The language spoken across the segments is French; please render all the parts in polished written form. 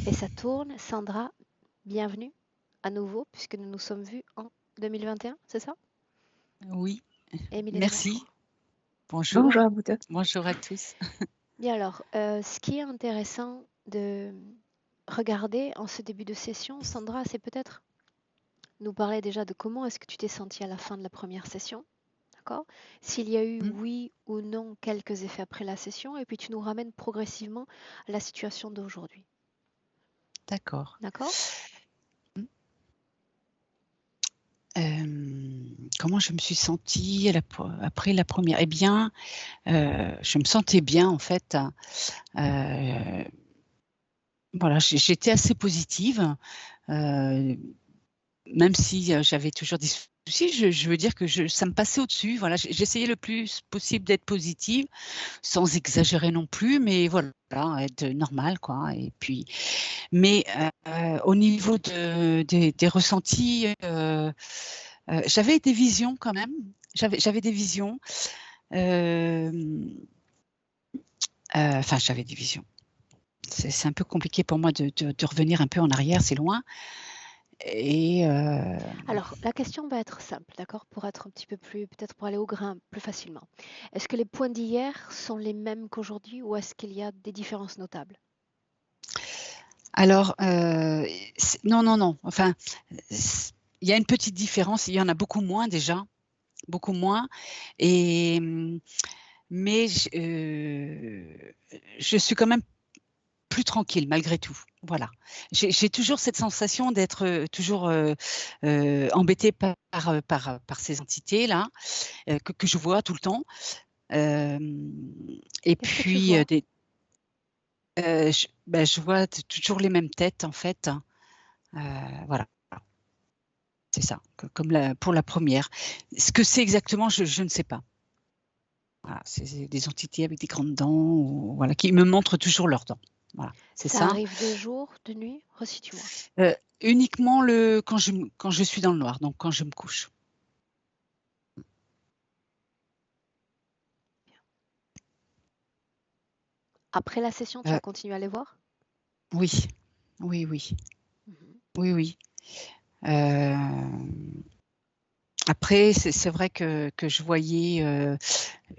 Et ça tourne. Sandra, bienvenue à nouveau, puisque nous nous sommes vus en 2021, c'est ça? Oui, Et Émilie de merci. bonjour. Bonjour. Bonjour à vous 2. Bonjour à tous. Bien alors, ce qui est intéressant de regarder en ce début de session, Sandra, c'est peut-être nous parler déjà de comment est-ce que tu t'es sentie à la fin de la première session, d'accord? S'il y a eu Hmm, oui ou non quelques effets après la session, et puis tu nous ramènes progressivement à la situation d'aujourd'hui, d'accord. d'accord? Hmm. Comment je me suis sentie après la première? Eh bien, je me sentais bien en fait. Euh, voilà, j'étais assez positive. Euh, Même si j'avais toujours des soucis, je veux dire que ça me passait au-dessus. Voilà, j'essayais le plus possible d'être positive, sans exagérer non plus, mais voilà, être normal, quoi. Et puis, mais au niveau des ressentis, j'avais des visions quand même. J'avais des visions. euh, Enfin, j'avais des visions. C'est un peu compliqué pour moi de revenir un peu en arrière, c'est loin. Et Alors, la question va être simple, d'accord? Pour être un petit peu plus, peut-être pour aller au grain plus facilement. Est-ce que les points d'hier sont les mêmes qu'aujourd'hui ou est-ce qu'il y a des différences notables? alors, non, non, non. Enfin, il y a une petite différence. Il y en a beaucoup moins déjà, beaucoup moins. Et mais je suis quand même plus tranquille malgré tout. Voilà. J'ai toujours cette sensation d'être toujours embêtée par ces entités-là que je vois tout le temps. Euh, et Qu'est-ce que tu puis, vois? je vois toujours les mêmes têtes, en fait. Voilà. C'est ça, comme pour la première. Ce que c'est exactement, je ne sais pas. Voilà, c'est des entités avec des grandes dents, ou, voilà, qui me montrent toujours leurs dents. Voilà, c'est Ça ça. arrive de jour, de nuit? Resitue-moi. Uniquement quand je suis dans le noir, donc quand je me couche. Après la session, tu Euh, as continué à les voir? oui, oui, oui, Mhm. oui, oui. Euh, Après, c'est vrai que je voyais,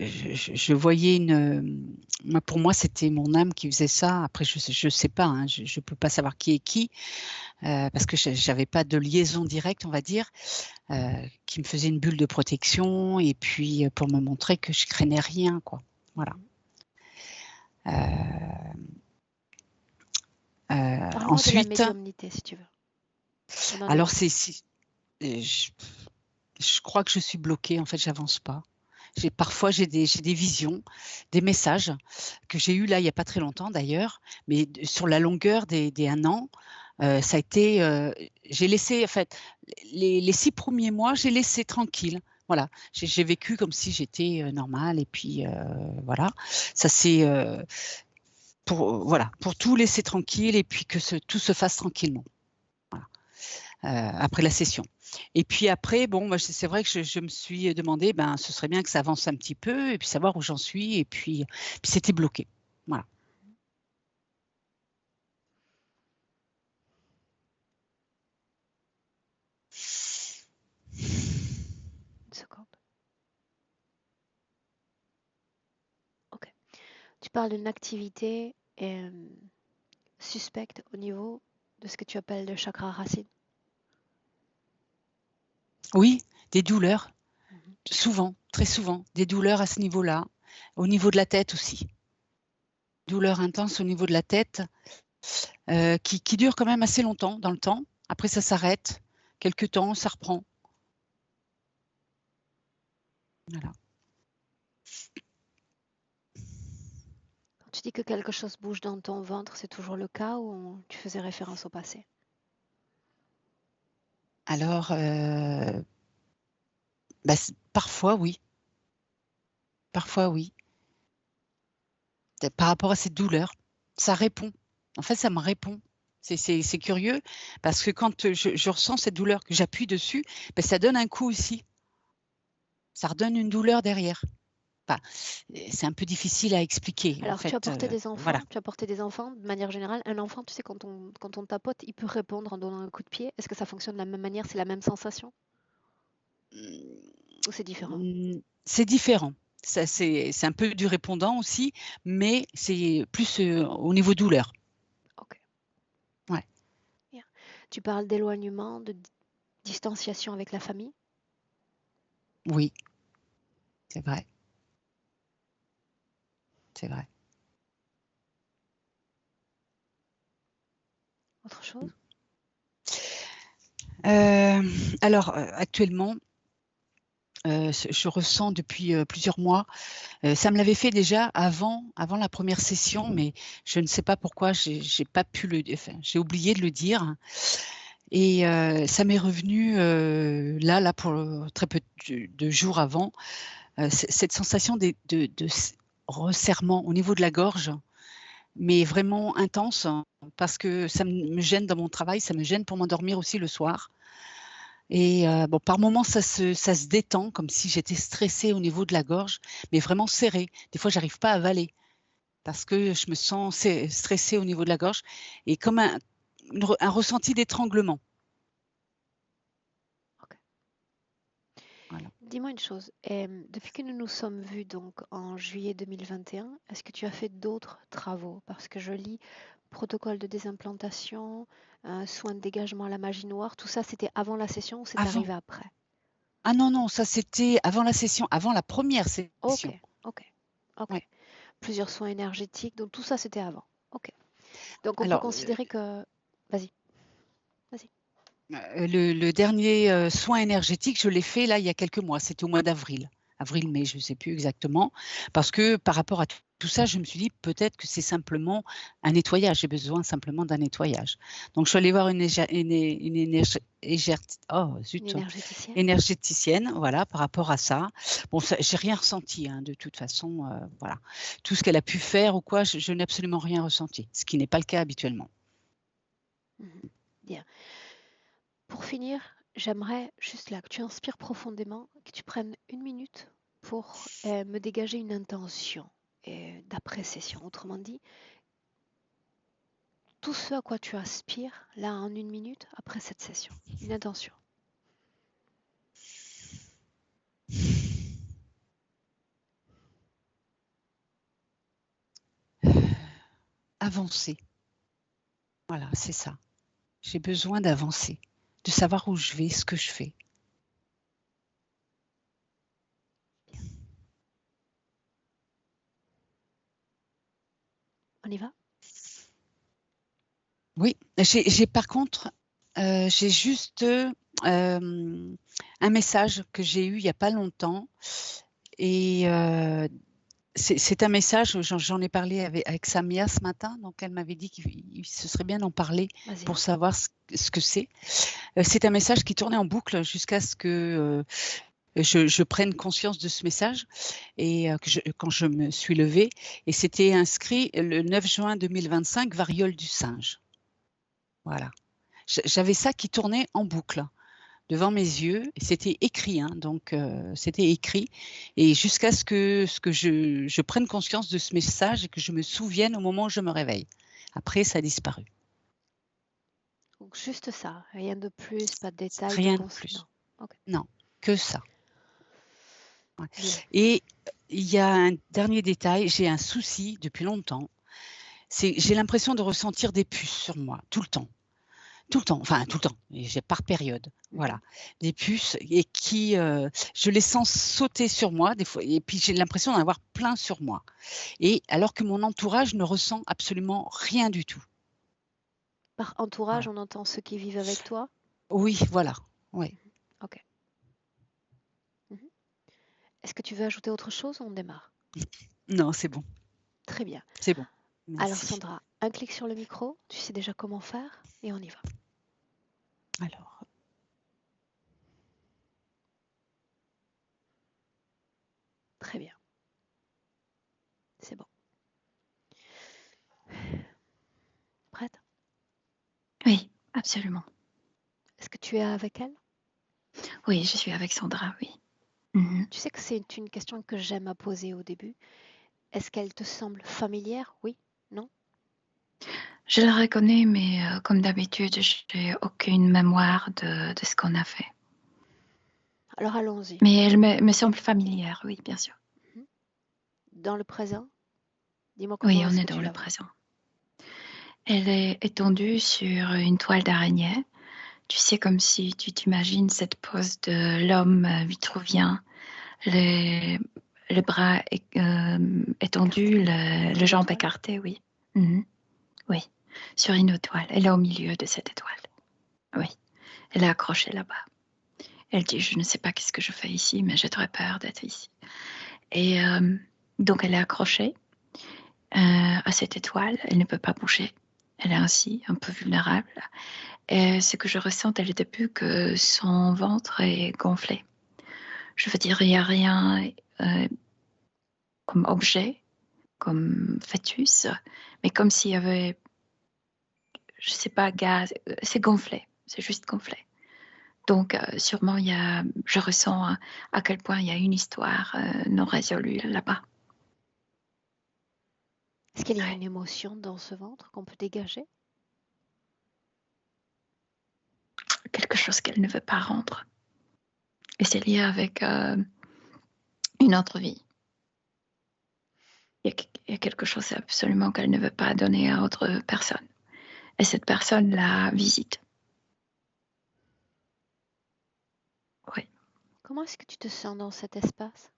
je voyais moi, pour moi, c'était mon âme qui faisait ça. Après, je sais pas, hein, je peux pas savoir qui est qui, parce que j'avais pas de liaison directe, on va dire, qui me faisait une bulle de protection et puis pour me montrer que je craignais rien, quoi. Voilà. Mhm. Euh, Parle-moi de la Ensuite, médiumnité, si tu veux. On en est alors où? euh, je, je crois que je suis bloquée. En fait, j'avance pas. Parfois j'ai des visions, des messages que j'ai eu là il y a pas très longtemps d'ailleurs, mais sur la longueur des 1 an, ça a été. J'ai laissé en fait les 6 premiers mois, j'ai laissé tranquille. Voilà, j'ai vécu comme si j'étais normale et puis voilà, ça c'est pour voilà pour tout laisser tranquille et puis que tout se fasse tranquillement. Voilà. Après la session. Et puis après, bon, moi, c'est vrai que je me suis demandé, ben, ce serait bien que ça avance un petit peu et puis savoir où j'en suis. Et puis c'était bloqué. Voilà. Une seconde. Ok. Tu parles d'une activité suspecte au niveau de ce que tu appelles le chakra racine. Oui, des douleurs, Mhm. souvent, très souvent, des douleurs à ce niveau-là, au niveau de la tête aussi. Douleurs intenses au niveau de la tête qui durent quand même assez longtemps dans le temps. Après, ça s'arrête. Quelques temps, ça reprend. Voilà. Quand tu dis que quelque chose bouge dans ton ventre, c'est toujours le cas ou tu faisais référence au passé? Alors, bah, parfois, oui. Parfois, oui. Par rapport à cette douleur, ça répond. En fait, ça me répond. C'est curieux parce que quand je ressens cette douleur, que j'appuie dessus, ben, ça donne un coup aussi. Ça redonne une douleur derrière. Enfin, c'est un peu difficile à expliquer, en Alors, tu as fait. porté des Voilà. enfants, de manière générale. Un enfant, tu sais, quand on tapote, il peut répondre en donnant un coup de pied. Est-ce que ça fonctionne de la même manière? C'est la même sensation? Ou c'est différent? C'est différent. C'est un peu du répondant aussi, mais c'est plus au niveau douleur. Ok. Ouais. Bien. Tu parles d'éloignement, de distanciation avec la famille? Oui, c'est vrai. C'est vrai. Autre chose? Alors, actuellement, je ressens depuis plusieurs mois, ça me l'avait fait déjà avant la première session, mais je ne sais pas pourquoi j'ai pas pu enfin, j'ai oublié de le dire. Et ça m'est revenu là pour très peu de jours avant, cette sensation de resserrement au niveau de la gorge, mais vraiment intense, parce que ça me gêne dans mon travail, ça me gêne pour m'endormir aussi le soir. Et bon, par moments, ça se détend, comme si j'étais stressée au niveau de la gorge, mais vraiment serrée. Des fois, j'arrive pas à avaler parce que je me sens stressée au niveau de la gorge et comme un ressenti d'étranglement. Ok. Voilà. Dis-moi une chose. Depuis que nous nous sommes vus donc en juillet 2021, est-ce que tu as fait d'autres travaux? Parce que je lis protocole de désimplantation, soins de dégagement à la magie noire, tout ça c'était avant la session ou c'est Avant. arrivé après? Ah non, non, ça c'était avant la session, avant la première Ok, session. ok, ok. Ouais. Plusieurs soins énergétiques, donc tout ça c'était avant. Ok. Donc on peut Alors, considérer que... Vas-y, vas-y. le dernier soin énergétique, je l'ai fait là il y a quelques mois. C'était au mois d'avril. Avril-mai, je ne sais plus exactement. Parce que par rapport à tout ça, je me suis dit peut-être que c'est simplement un nettoyage. J'ai besoin simplement d'un nettoyage. Donc, je suis allée voir oh, Une zut, énergéticienne? énergéticienne, voilà, par rapport à ça. Bon, j'ai rien ressenti, hein, de toute façon. Voilà. Tout ce qu'elle a pu faire ou quoi, je n'ai absolument rien ressenti, ce qui n'est pas le cas habituellement. Mhm. Bien. Pour finir, j'aimerais juste là que tu inspires profondément, que tu prennes une minute pour me dégager une intention d'appréciation. Autrement dit, tout ce à quoi tu aspires là en une minute après cette session. Une intention. Avancer. Voilà, c'est ça. J'ai besoin d'avancer, de savoir où je vais, ce que je fais. Bien. On y va? Oui, j'ai par contre, j'ai juste un message que j'ai eu il n'y a pas longtemps et c'est un message, j'en ai parlé avec Samia ce matin, donc elle m'avait dit qu'il ce serait bien d'en parler Vas-y. pour savoir ce que c'est. C'est un message qui tournait en boucle jusqu'à ce que je prenne conscience de ce message et quand je me suis levée, et c'était inscrit le 9 juin 2025, variole du singe. Voilà. J'avais ça qui tournait en boucle devant mes yeux. C'était écrit, hein, donc c'était écrit. Et jusqu'à ce que je prenne conscience de ce message et que je me souvienne au moment où je me réveille. Après, ça a disparu. Donc juste ça, rien de plus, pas de détails, de Rien de conséquents. plus. Ok. Non, que ça. Ouais. Bien. Et il y a un dernier détail, j'ai un souci depuis longtemps. J'ai l'impression de ressentir des puces sur moi, tout le temps. Tout le temps, enfin tout le temps, et j'ai par période, voilà. Des puces et qui, je les sens sauter sur moi des fois et puis j'ai l'impression d'en avoir plein sur moi et alors que mon entourage ne ressent absolument rien du tout. Par entourage, Voilà. on entend ceux qui vivent avec toi? Oui, voilà, ouais. Ok. Mhm. Est-ce que tu veux ajouter autre chose ou on démarre? Non, c'est bon, Très bien. c'est bon. Alors Merci. Sandra, un clic sur le micro, tu sais déjà comment faire et on y va. Alors, Très bien. C'est bon. Prête? Oui, absolument. Est-ce que tu es avec elle? Oui, je suis avec Sandra, oui. Mhm. Tu sais que c'est une question que j'aime à poser au début. Est-ce qu'elle te semble familière? Oui? Non? Je la reconnais, mais comme d'habitude, je n'ai aucune mémoire de ce qu'on a fait. Alors allons-y. Mais elle me semble familière, oui, bien sûr. Mhm. Dans le présent, dis-moi Oui, comment on est-ce est que dans tu le la vois. présent. Elle est étendue sur une toile d'araignée. Tu sais, comme si tu t'imagines cette pose de l'homme vitruvien, les, les bras étendus, Sur les une jambes étoile? écartées, oui. Mhm. Oui, sur une étoile. Elle est au milieu de cette étoile. Oui, elle est accrochée là-bas. Elle dit, je ne sais pas qu'est-ce que je fais ici, mais j'ai très peur d'être ici. Et donc, elle est accrochée à cette étoile. Elle ne peut pas bouger. Elle est ainsi, un peu vulnérable. Et ce que je ressens dès le début, que son ventre est gonflé. Je veux dire, il n'y a rien comme objet, comme fœtus, mais comme s'il y avait, je ne sais pas, gaz. C'est gonflé. C'est juste gonflé. Donc, sûrement, je ressens à quel point il y a une histoire non résolue là-bas. Est-ce qu'il y a Ouais. une émotion dans ce ventre qu'on peut dégager? Quelque chose qu'elle ne veut pas rendre. Et c'est lié avec une autre vie. Il y a quelque chose absolument qu'elle ne veut pas donner à autre personne. Et cette personne la visite. Oui. Comment est-ce que tu te sens dans cet espace?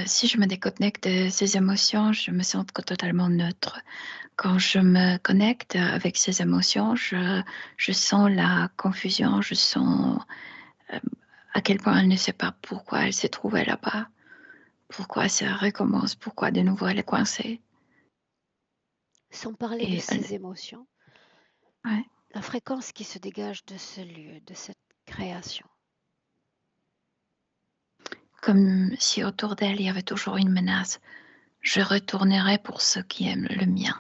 Si je me déconnecte de ces émotions, je me sens totalement neutre. Quand je me connecte avec ces émotions, je sens la confusion, je sens à quel point elle ne sait pas pourquoi elle s'est trouvée là-bas, pourquoi ça recommence, pourquoi de nouveau elle est coincée. Sans parler de Et ces émotions, ouais, la fréquence qui se dégage de ce lieu, de cette création. comme si autour d'elle il y avait toujours une menace. Je retournerai pour ceux qui aiment le mien.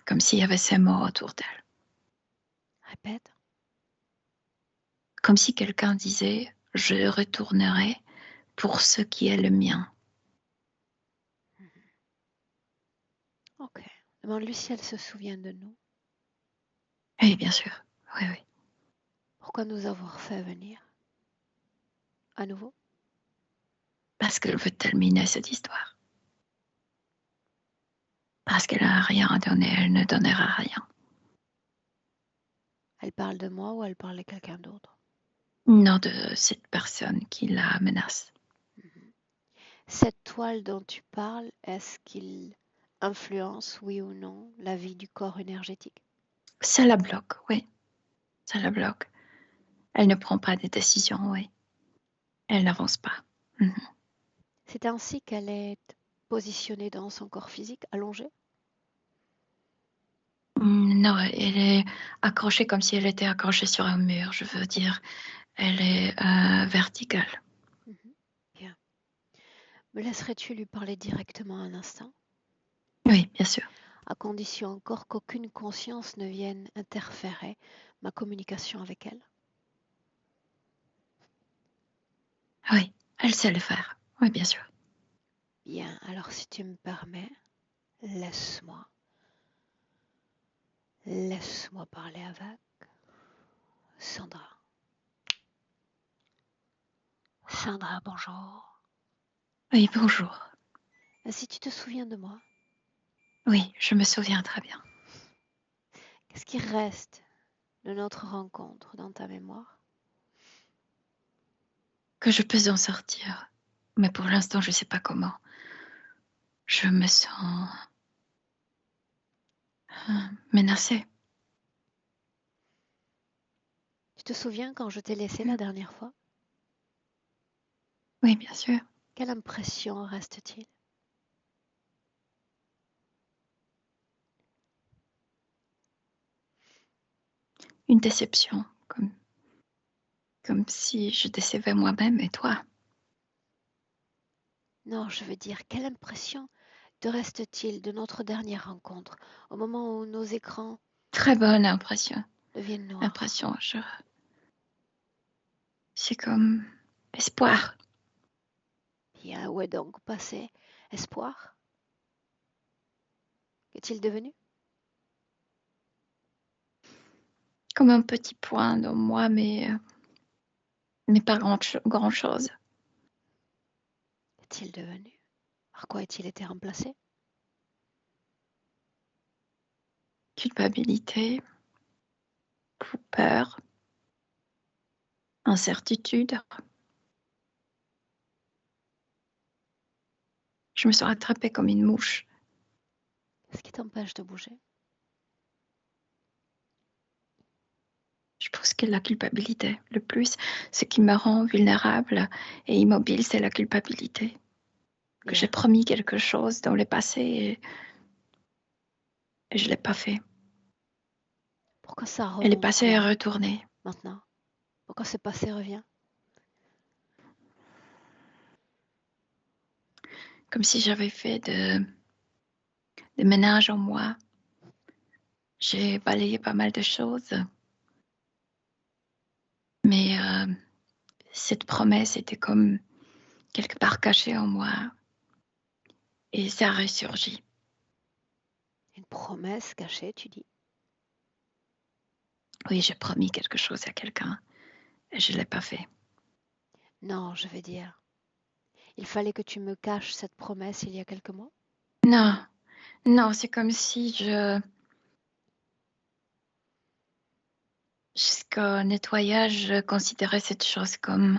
Comme s'il y avait ces mots autour d'elle. Répète. Comme si quelqu'un disait, je retournerai pour ce qui est le mien. Ok. Demande-lui si elle se souvient de nous. Oui, bien sûr. Oui, oui. Pourquoi nous avoir fait venir? À nouveau? Parce qu'elle veut terminer cette histoire. Parce qu'elle n'a rien à donner, elle ne donnera rien. Elle parle de moi ou elle parle de quelqu'un d'autre? Non de cette personne qui la menace. Mhm. Cette toile dont tu parles, est-ce qu'il influence, oui ou non, la vie du corps énergétique? Ça la bloque, oui. Ça la bloque. Elle ne prend pas de décision, oui. Elle n'avance pas. Mhm. C'est ainsi qu'elle est positionnée dans son corps physique, allongée? Non, elle est accrochée comme si elle était accrochée sur un mur. Je veux dire, elle est verticale. Mhm. Bien. Me laisserais-tu lui parler directement un instant? Oui, bien sûr. À condition encore qu'aucune conscience ne vienne interférer ma communication avec elle? Oui, elle sait le faire. Oui, bien sûr. Bien, alors si tu me permets, laisse-moi. Laisse-moi parler avec Sandra. Sandra, bonjour. Oui, bonjour. Si tu te souviens de moi, Oui, je me souviens très bien. qu'est-ce qui reste de notre rencontre dans ta mémoire? Que je peux en sortir. Mais pour l'instant, je ne sais pas comment. Je me sens menacée. Tu te souviens quand je t'ai laissé la dernière fois? Oui, bien sûr. Quelle impression reste-t-il? Une déception, comme si je décevais moi-même et toi. Non, je veux dire, quelle impression te reste-t-il de notre dernière rencontre, au moment où nos écrans Très bonne impression. deviennent noirs? Impression, C'est comme espoir, Bien, où est donc passé espoir? Qu'est-il devenu? comme un petit point dans moi, mais pas grand-chose. Qu'est-il devenu? Par quoi a-t-il été remplacé? Culpabilité, peur, incertitude. Je me suis rattrapée comme une mouche. Qu'est-ce qui t'empêche de bouger? Je pense que la culpabilité, le plus, ce qui me rend vulnérable et immobile, c'est la culpabilité. Que j'ai Bien. promis quelque chose dans le passé et je ne l'ai pas fait. Pourquoi ça Et le remonte passé est là, retourné. maintenant? Pourquoi ce passé revient? Comme si j'avais fait de ménage en moi. J'ai balayé pas mal de choses. Mais cette promesse était comme quelque part cachée en moi. Et ça a ressurgi. Une promesse cachée, tu dis? Oui, j'ai promis quelque chose à quelqu'un et je ne l'ai pas fait. Non, je veux dire. Il fallait que tu me caches cette promesse il y a quelques mois? Non, non, c'est comme si jusqu'au nettoyage, je considérais cette chose comme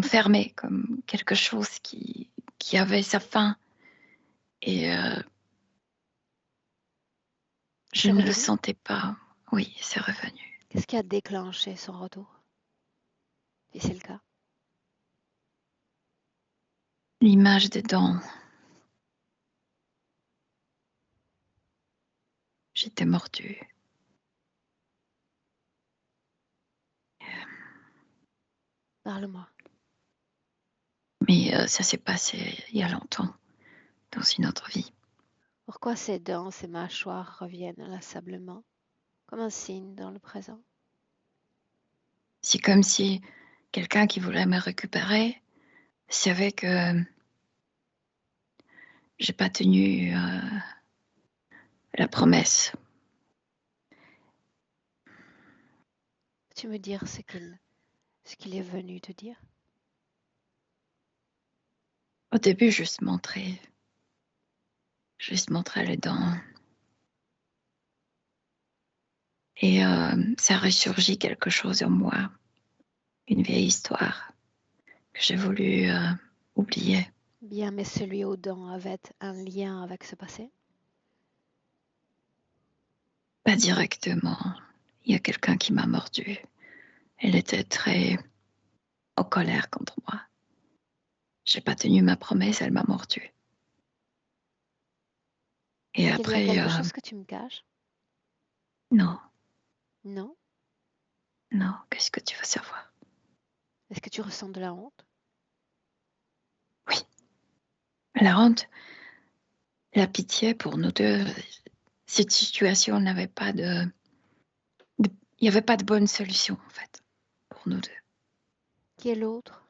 fermée, comme quelque chose qui avait sa fin. Et je C'est ne le revenu? sentais pas. Oui, c'est revenu. Qu'est-ce qui a déclenché son retour? Si c'est le cas. L'image des dents. J'étais mordue. Parle-moi. Mais ça s'est passé il y a longtemps, dans une autre vie. Pourquoi ces dents, ces mâchoires reviennent inlassablement, comme un signe dans le présent? C'est comme si quelqu'un qui voulait me récupérer savait que j'ai pas tenu la promesse. Peux-tu me dire ce qu'il est venu te dire? Au début, juste montrer les dents. Et ça ressurgit quelque chose en moi, une vieille histoire que j'ai voulu oublier. Bien, mais celui aux dents avait un lien avec ce passé? Pas directement. Il y a quelqu'un qui m'a mordu. Elle était très en colère contre moi. J'ai pas tenu ma promesse, elle m'a mordu. Et Est-ce qu'il y a après, quelque chose que tu me caches? non, Non? non, qu'est-ce que tu veux savoir? Est-ce que tu ressens de la honte? Oui, la honte, la pitié pour nous deux. Cette situation n'avait pas il n'y avait pas de bonne solution en fait pour nous deux. Qui est l'autre?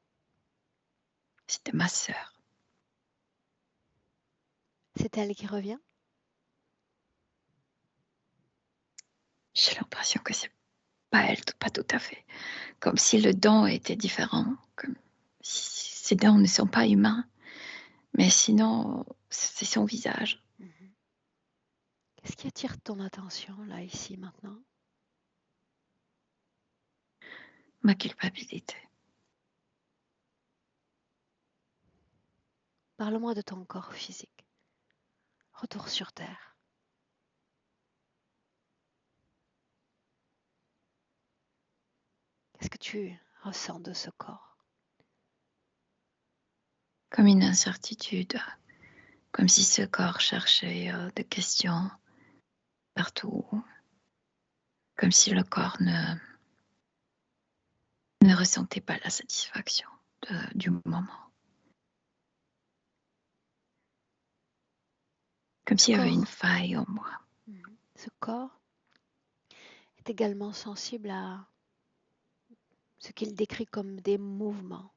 C'était ma sœur. C'est elle qui revient? J'ai l'impression que c'est pas elle, pas tout à fait. Comme si le dent était différent. Comme si ses dents ne sont pas humains. Mais sinon, c'est son visage. Mhm. Qu'est-ce qui attire ton attention là, ici, maintenant? Ma culpabilité. Parle-moi de ton corps physique. Retour sur Terre. Qu'est-ce que tu ressens de ce corps? Comme une incertitude. Comme si ce corps cherchait des questions partout. Comme si le corps ne ressentait pas la satisfaction du moment. Comme Ce s'il y avait une corps, faille en moi. ce corps est également sensible à ce qu'il décrit comme des mouvements,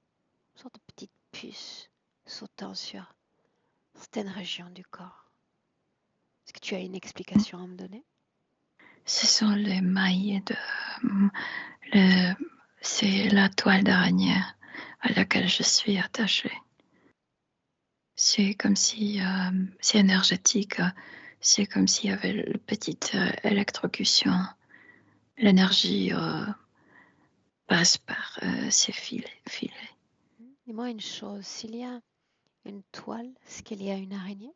une sorte de petites puces sautant sur certaines régions du corps. Est-ce que tu as une explication à me donner? Ce sont les mailles c'est la toile d'araignée à laquelle je suis attachée. C'est comme si c'est énergétique. C'est comme s'il y avait une petite électrocution. L'énergie passe par ces filets. Dis-moi une chose, s'il y a une toile, est-ce qu'il y a une araignée?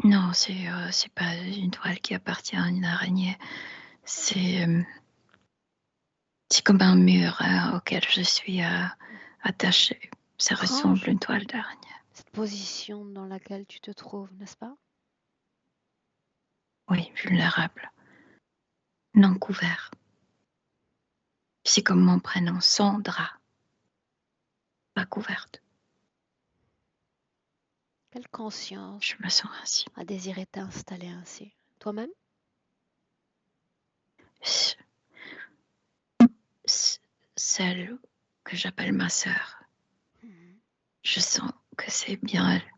Non, c'est pas une toile qui appartient à une araignée. C'est comme un mur auquel je suis attachée. Ça ressemble Étrange, à une toile d'araignée. cette position dans laquelle tu te trouves, n'est-ce pas? Oui, vulnérable, non couvert. C'est comme mon prénom, Sandra, pas couverte. Quelle conscience Je me sens ainsi. a désiré t'installer ainsi? Toi-même? Celle que j'appelle ma sœur. Mhm. Je sens que c'est bien elle.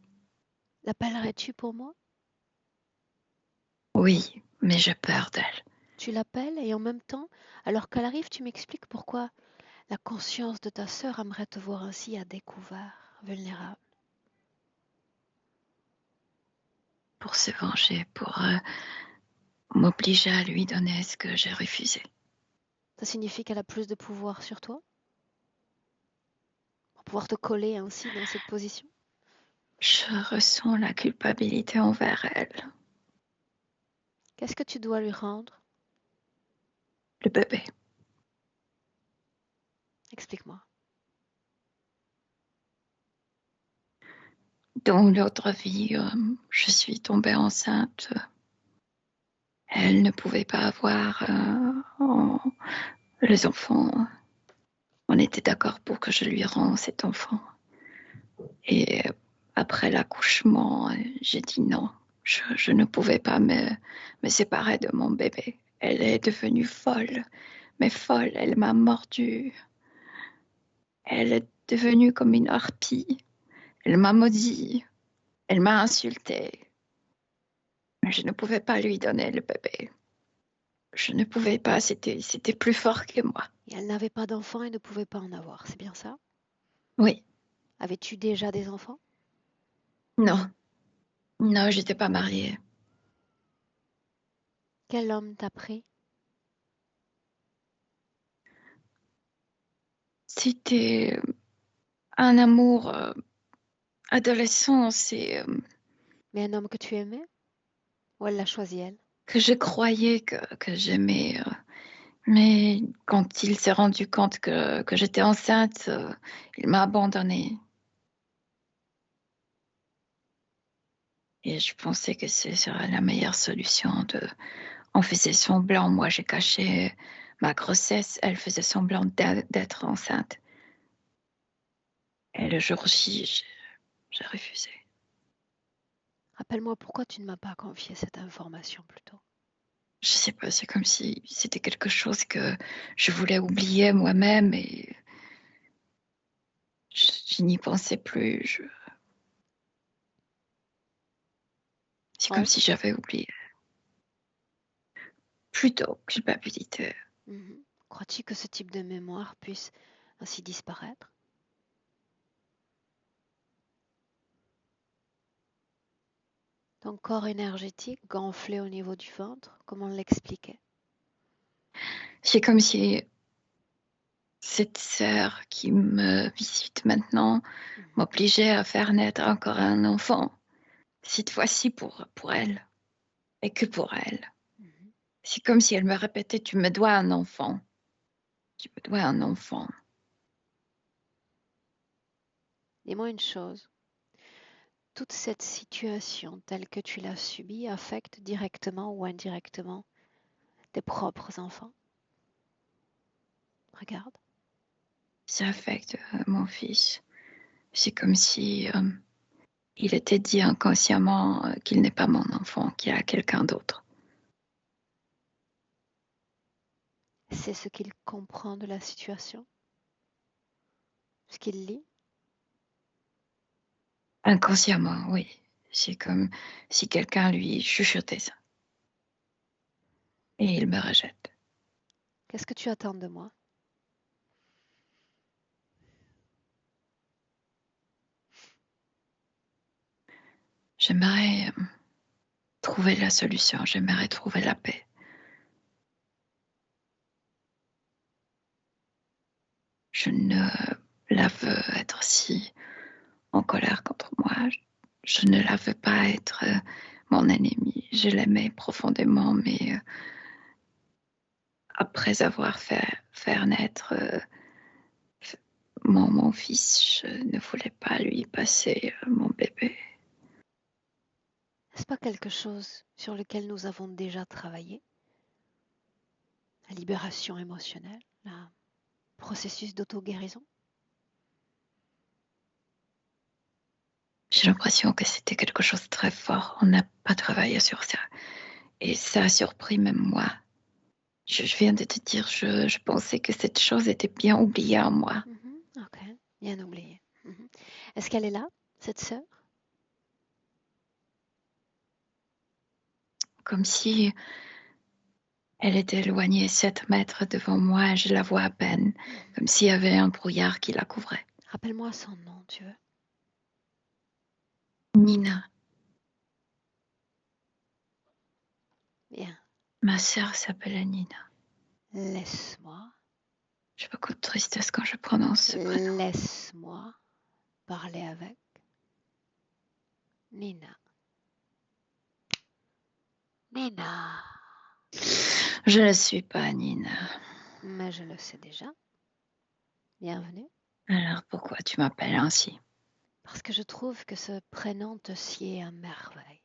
L'appellerais-tu pour moi? Oui, mais j'ai peur d'elle. Tu l'appelles et en même temps, alors qu'elle arrive, tu m'expliques pourquoi la conscience de ta sœur aimerait te voir ainsi à découvert, vulnérable. Pour se venger, pour m'obliger à lui donner ce que j'ai refusé. Ça signifie qu'elle a plus de pouvoir sur toi? Pour pouvoir te coller ainsi dans cette position? Je ressens la culpabilité envers elle. Qu'est-ce que tu dois lui rendre? Le bébé. Explique-moi. Dans l'autre vie, je suis tombée enceinte. Elle ne pouvait pas avoir les enfants. On était d'accord pour que je lui rende cet enfant. Et après l'accouchement, j'ai dit non. Je ne pouvais pas me séparer de mon bébé. Elle est devenue folle, mais folle. Elle m'a mordue. Elle est devenue comme une harpie. Elle m'a maudit. Elle m'a insultée. Mais je ne pouvais pas lui donner le bébé. Je ne pouvais pas, c'était plus fort que moi. Et elle n'avait pas d'enfant et ne pouvait pas en avoir, c'est bien ça? Oui, Avais-tu déjà des enfants? non, non, j'étais pas mariée. Quel homme t'a pris? C'était un amour adolescent, Mais un homme que tu aimais? Ou elle l'a choisi elle? que je croyais que j'aimais. Mais quand il s'est rendu compte que j'étais enceinte, il m'a abandonnée. Et je pensais que ce serait la meilleure solution. On faisait semblant, moi j'ai caché ma grossesse, elle faisait semblant d'être enceinte. Et le jour J, j'ai refusé. Rappelle-moi pourquoi tu ne m'as pas confié cette information plus tôt. Je sais pas, c'est comme si c'était quelque chose que je voulais oublier moi-même et je n'y pensais plus. C'est comme si j'avais oublié. Plutôt culpabilité. Crois-tu que ce type de mémoire puisse ainsi disparaître? Ton corps énergétique gonflé au niveau du ventre, comment l'expliquer? C'est comme si cette sœur qui me visite maintenant m'obligeait à faire naître encore un enfant. Cette fois-ci pour elle et que pour elle. C'est comme si elle me répétait, tu me dois un enfant. Tu me dois un enfant. Dis-moi une chose. Toute cette situation telle que tu l'as subie affecte directement ou indirectement tes propres enfants? Regarde. Ça affecte mon fils. C'est comme si il était dit inconsciemment qu'il n'est pas mon enfant, qu'il y a quelqu'un d'autre. C'est ce qu'il comprend de la situation, ce qu'il lit. Inconsciemment, oui. C'est comme si quelqu'un lui chuchotait ça. Et il me rejette. Qu'est-ce que tu attends de moi? J'aimerais trouver la solution, j'aimerais trouver la paix. Je ne la veux être si en colère contre moi. Je ne la veux pas être mon ennemi. Je l'aimais profondément, mais après avoir fait naître mon fils, je ne voulais pas lui passer mon bébé. N'est-ce pas quelque chose sur lequel nous avons déjà travaillé? La libération émotionnelle, le processus d'auto-guérison? J'ai l'impression que c'était quelque chose de très fort. On n'a pas travaillé sur ça. Et ça a surpris même moi. Je viens de te dire, je pensais que cette chose était bien oubliée en moi. Ok, bien oublié. Est-ce qu'elle est là, cette sœur? Comme si elle était éloignée 7 mètres devant moi et je la vois à peine. Comme s'il y avait un brouillard qui la couvrait. Rappelle-moi son nom, tu veux? Nina, Bien. ma sœur s'appelait Nina. Laisse-moi, J'ai beaucoup de tristesse quand je prononce ce prénom. laisse-moi parler avec Nina. Nina. Je ne suis pas Nina. Mais je le sais déjà. Bienvenue. Alors pourquoi tu m'appelles ainsi? Parce que je trouve que ce prénom te sied à merveille.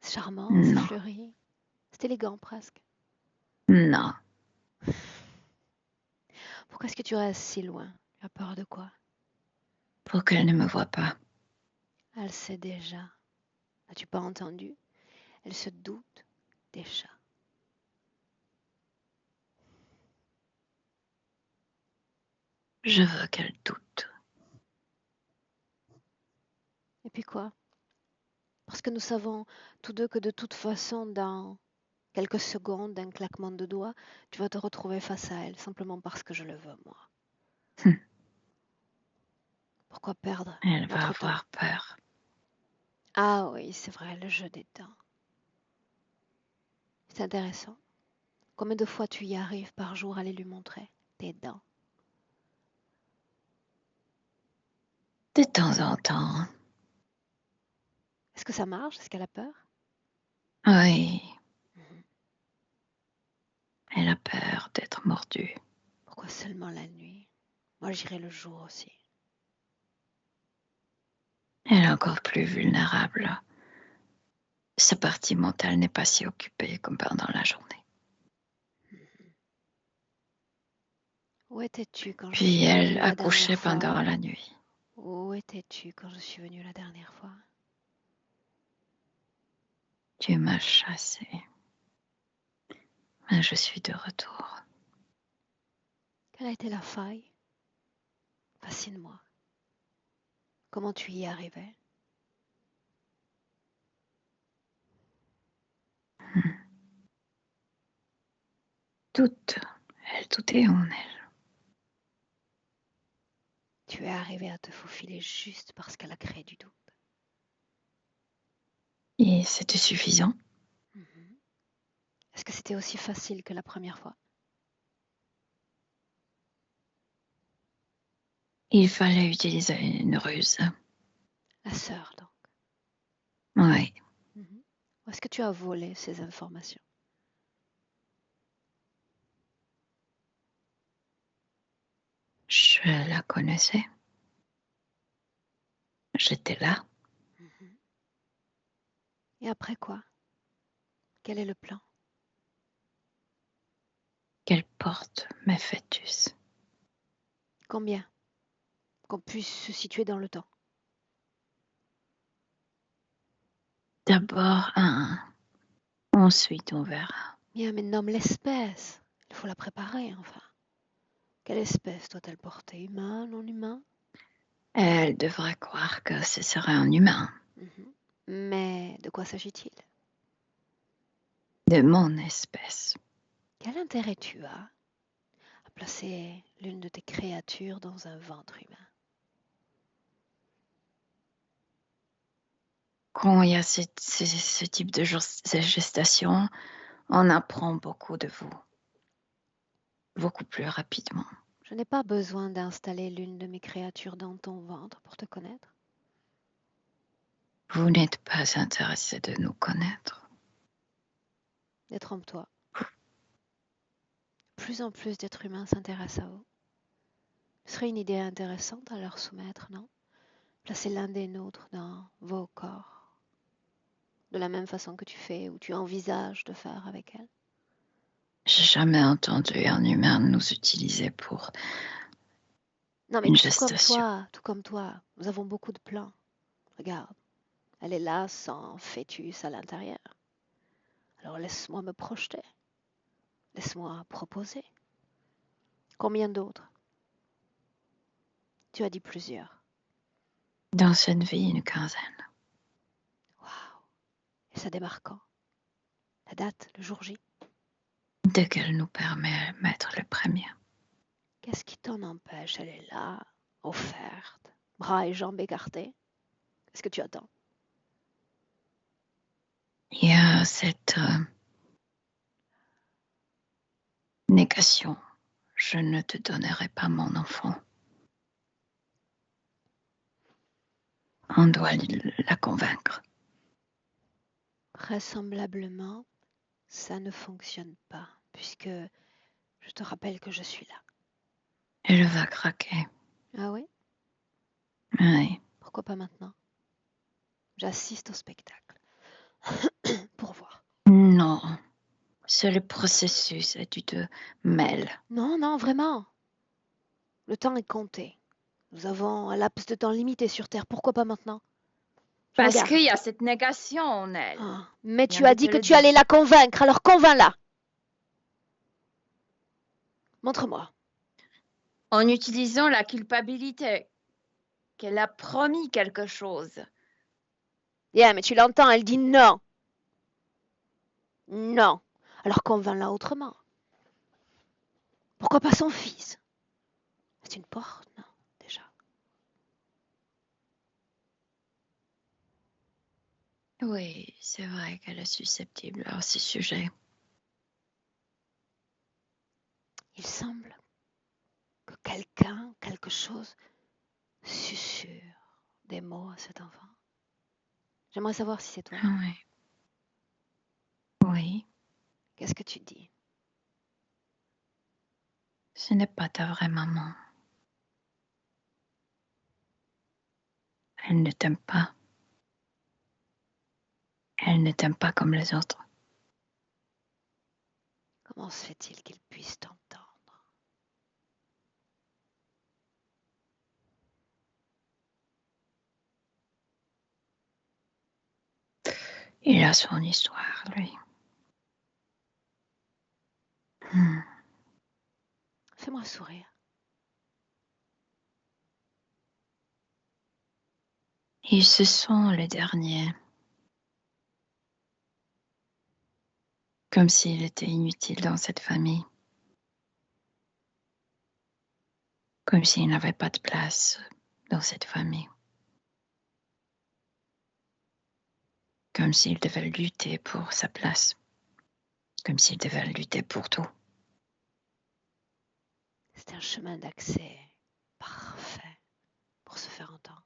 C'est charmant, c'est Non, fleuri, c'est élégant presque. non. Pourquoi est-ce que tu restes si loin? Tu as peur de quoi? Pour qu'elle ne me voie pas. Elle sait déjà. N'as-tu pas entendu? Elle se doute déjà. Je veux qu'elle doute. Et puis quoi? Parce que nous savons tous deux que de toute façon, dans quelques secondes, d'un claquement de doigts, tu vas te retrouver face à elle, simplement parce que je le veux, moi. Hum, Pourquoi perdre Elle va notre temps? avoir peur. Ah oui, c'est vrai, le jeu des dents. C'est intéressant. Combien de fois tu y arrives par jour à aller lui montrer tes dents? De temps en temps. Est-ce que ça marche? Est-ce qu'elle a peur? Oui, Mhm. elle a peur d'être mordue. Pourquoi seulement la nuit? Moi, j'irai le jour aussi. Elle est encore plus vulnérable. Sa partie mentale n'est pas si occupée comme pendant la journée. Mhm. Où étais-tu quand je Puis suis elle venue a la couché dernière pendant fois? la nuit. Où étais-tu quand je suis venue la dernière fois? Tu m'as chassée. Mais je suis de retour. Quelle a été la faille? Fascine-moi. Comment tu y es arrivée? Tout est en elle. Tu es arrivée à te faufiler juste parce qu'elle a créé du doute. Et c'était suffisant. Mhm. Est-ce que c'était aussi facile que la première fois? Il fallait utiliser une ruse. La sœur, donc. Oui, Mhm. Où est-ce que tu as volé ces informations? je la connaissais. J'étais là. Mhm. Et après quoi? Quel est le plan? Qu'elle porte mes fœtus. Combien? Qu'on puisse se situer dans le temps. D'abord un, ensuite on verra. Bien, mais nomme l'espèce, Il faut la préparer, enfin. Quelle espèce doit-elle porter? Humain, non humain? Elle devrait croire que ce serait un humain. Mais de quoi s'agit-il? De mon espèce. Quel intérêt tu as à placer l'une de tes créatures dans un ventre humain? Quand il y a ce type de gestation, on apprend beaucoup de vous. Beaucoup plus rapidement. Je n'ai pas besoin d'installer l'une de mes créatures dans ton ventre pour te connaître. Vous n'êtes pas intéressé de nous connaître. Détrompe-toi. Plus en plus d'êtres humains s'intéressent à vous. Ce serait une idée intéressante à leur soumettre, non? Placer l'un des nôtres dans vos corps, de la même façon que tu fais ou tu envisages de faire avec elles. J'ai jamais entendu un humain nous utiliser pour Non, mais une tout gestation. comme toi, nous avons beaucoup de plans. Regarde, elle est là sans fœtus à l'intérieur. Alors laisse-moi me projeter. Laisse-moi proposer. Combien d'autres? Tu as dit plusieurs. Dans cette vie, une quinzaine. Waouh! Et ça démarre quand? La date, le jour J? Dès qu'elle nous permet de mettre le premier. Qu'est-ce qui t'en empêche? Elle est là, offerte, bras et jambes écartés. Qu'est-ce que tu attends? Il y a cette négation. Je ne te donnerai pas mon enfant. On doit la convaincre. Vraisemblablement, ça ne fonctionne pas, puisque je te rappelle que je suis là. Elle va craquer. Ah oui? Oui. Pourquoi pas maintenant? J'assiste au spectacle. Pour voir. Non. C'est le processus et tu te mêles. Non, non, vraiment. Le temps est compté. Nous avons un laps de temps limité sur Terre. Pourquoi pas maintenant? Parce Regarde. qu'il y a cette négation en elle. Ah, mais Viens tu de as te dit que le tu dire. allais la convaincre, alors convainc-la. Montre-moi. En utilisant la culpabilité, qu'elle a promis quelque chose. Yeah, mais tu l'entends, elle dit non. Non. Alors convainc-la autrement. Pourquoi pas son fils? C'est une porte, non, déjà. Oui, c'est vrai qu'elle est susceptible à ce sujet. Il semble que quelqu'un, quelque chose, susurre des mots à cet enfant. J'aimerais savoir si c'est toi. Oui. Oui, Qu'est-ce que tu dis? ce n'est pas ta vraie maman. Elle ne t'aime pas. Elle ne t'aime pas comme les autres. Comment se fait-il qu'il puisse t'entendre? Il a son histoire, lui. Fais-moi sourire. Ils se sont les derniers. Comme s'il était inutile dans cette famille. Comme s'il n'avait pas de place dans cette famille. Comme s'il devait lutter pour sa place. Comme s'il devait lutter pour tout. C'est un chemin d'accès parfait pour se faire entendre.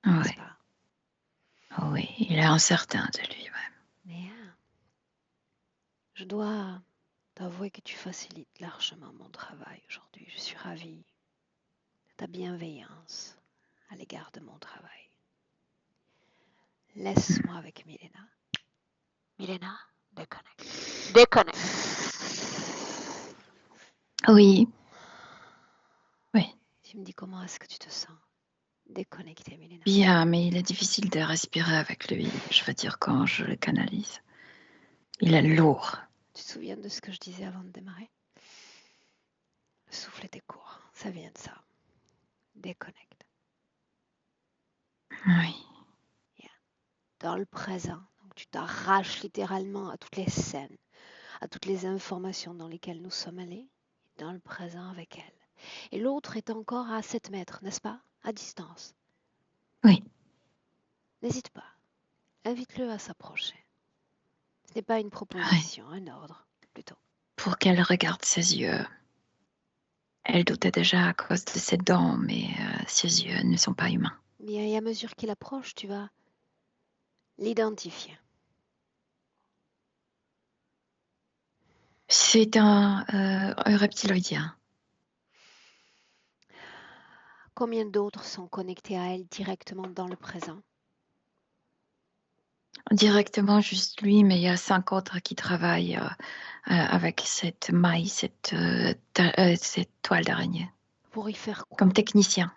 N'est-ce Oui. pas? Oui, il est incertain de lui-même. Mais je dois t'avouer que tu facilites largement mon travail aujourd'hui. Je suis ravie de ta bienveillance à l'égard de mon travail. Laisse-moi avec Milena. Milena, déconnecte. Déconnecte. Oui. Oui. Tu me dis comment est-ce que tu te sens? Déconnecté, Milena. Bien, mais il est difficile de respirer avec lui. Je veux dire, quand je le canalise. Il est lourd. Tu te souviens de ce que je disais avant de démarrer? Le souffle était court. Ça vient de ça. Déconnecte. Oui. Dans le présent. Donc tu t'arraches littéralement à toutes les scènes, à toutes les informations dans lesquelles nous sommes allés, dans le présent avec elle. Et l'autre est encore à 7 mètres, n'est-ce pas? À distance. Oui. N'hésite pas. Invite-le à s'approcher. Ce n'est pas une Oui. proposition, un ordre, plutôt. Pour qu'elle regarde ses yeux. Elle doutait déjà à cause de ses dents, mais ses yeux ne sont pas humains. Bien, et à mesure qu'il approche, tu vas l'identifier. C'est un reptiloïdien. Combien d'autres sont connectés à elle directement dans le présent? Directement juste lui, mais il y a 5 autres qui travaillent avec cette maille, cette toile d'araignée, Pour y faire quoi? comme technicien.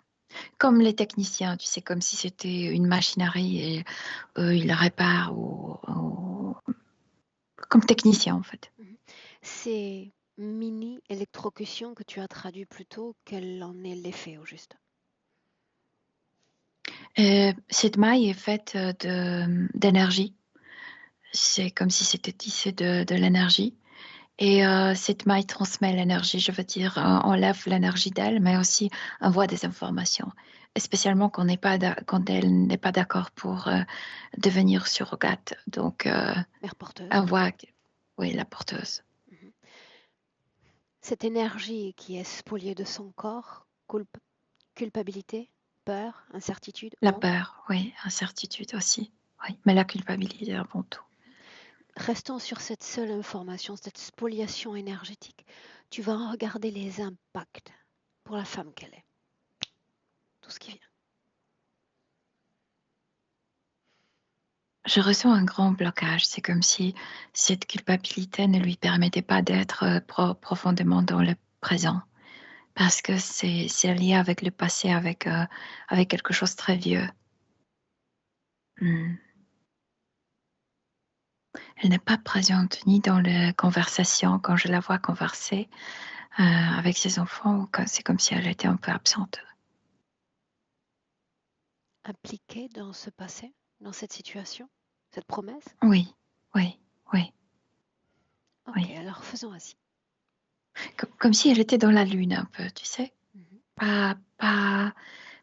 Comme les techniciens, tu sais, comme si c'était une machinerie et eux, ils la réparent comme technicien en fait. Ces mini-électrocutions que tu as traduit plus tôt, quel en est l'effet au juste? Cette maille est faite d'énergie. C'est comme si c'était tissé de l'énergie. Et cette maille transmet l'énergie, je veux dire, enlève l'énergie d'elle, mais aussi envoie des informations. Et spécialement quand elle n'est pas d'accord pour devenir surrogate. Donc, Mère porteuse. envoie, oui, la porteuse. Cette énergie qui est spoliée de son corps, culpabilité, peur, incertitude, La honte. peur, oui, incertitude aussi. Oui, mais la culpabilité avant tout. Restons sur cette seule information, cette spoliation énergétique. Tu vas en regarder les impacts pour la femme qu'elle est. Tout ce qui vient. Je ressens un grand blocage. C'est comme si cette culpabilité ne lui permettait pas d'être profondément dans le présent. Parce que c'est lié avec le passé, avec quelque chose de très vieux. Elle n'est pas présente ni dans les conversations, quand je la vois converser avec ses enfants, c'est comme si elle était un peu absente. Impliquée dans ce passé, dans cette situation, cette promesse? Oui, oui, oui, Ok, oui. alors faisons ainsi. Comme si elle était dans la lune un peu, tu sais. Mhm.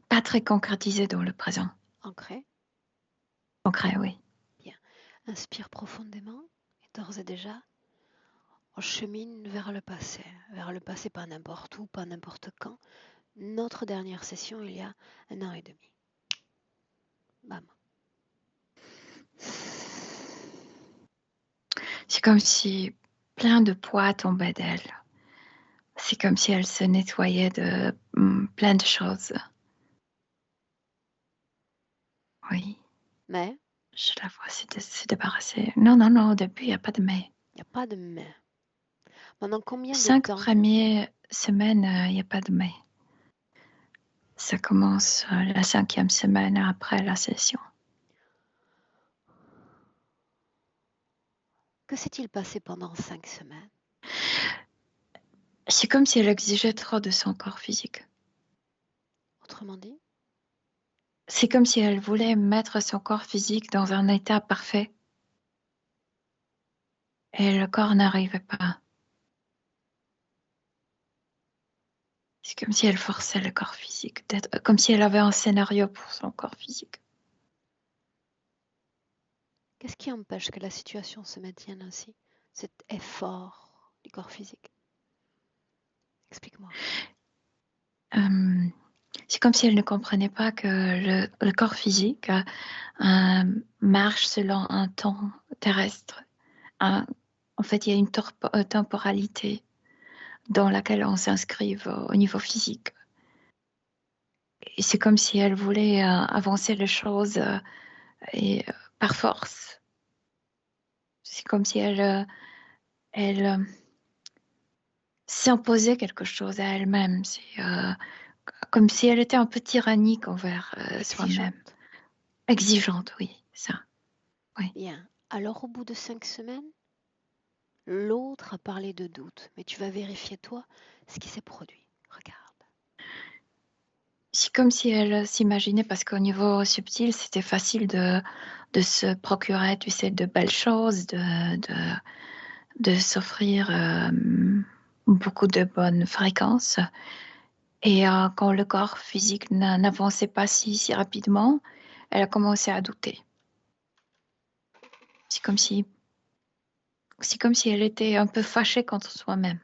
Pas très concrétisée dans le présent. Ancré. Concret, oui. Bien. Inspire profondément et d'ores et déjà, on chemine vers le passé. Vers le passé, pas n'importe où, pas n'importe quand. Notre dernière session, il y a 1 an et demi. Bam. C'est comme si plein de poids tombaient d'elle. C'est comme si elle se nettoyait de plein de choses. Oui. Mais Je la vois se débarrasser. Non, au début, il n'y a pas de mais. il n'y a pas de mais. Pendant combien de 5 temps? premières semaines, il n'y a pas de mais. Ça commence la 5e semaine après la session. Que s'est-il passé pendant 5 semaines? C'est comme si elle exigeait trop de son corps physique. Autrement dit? C'est comme si elle voulait mettre son corps physique dans un état parfait. Et le corps n'arrivait pas. C'est comme si elle forçait le corps physique, comme si elle avait un scénario pour son corps physique. Qu'est-ce qui empêche que la situation se maintienne ainsi? Cet effort du corps physique? Explique-moi. C'est comme si elle ne comprenait pas que le corps physique marche selon un temps terrestre. En fait, il y a une temporalité dans laquelle on s'inscrive au niveau physique. Et c'est comme si elle voulait avancer les choses et par force. C'est comme si elle s'imposait quelque chose à elle-même. C'est comme si elle était un peu tyrannique envers soi-même. Exigeante. Exigeante, oui, ça. Oui. Bien. Alors, au bout de 5 semaines, L'autre a parlé de doute, mais tu vas vérifier toi ce qui s'est produit. Regarde. C'est comme si elle s'imaginait, parce qu'au niveau subtil, c'était facile de se procurer, tu sais, de belles choses, de s'offrir beaucoup de bonnes fréquences. Et quand le corps physique n'avançait pas si rapidement, elle a commencé à douter. C'est comme si elle était un peu fâchée contre soi-même.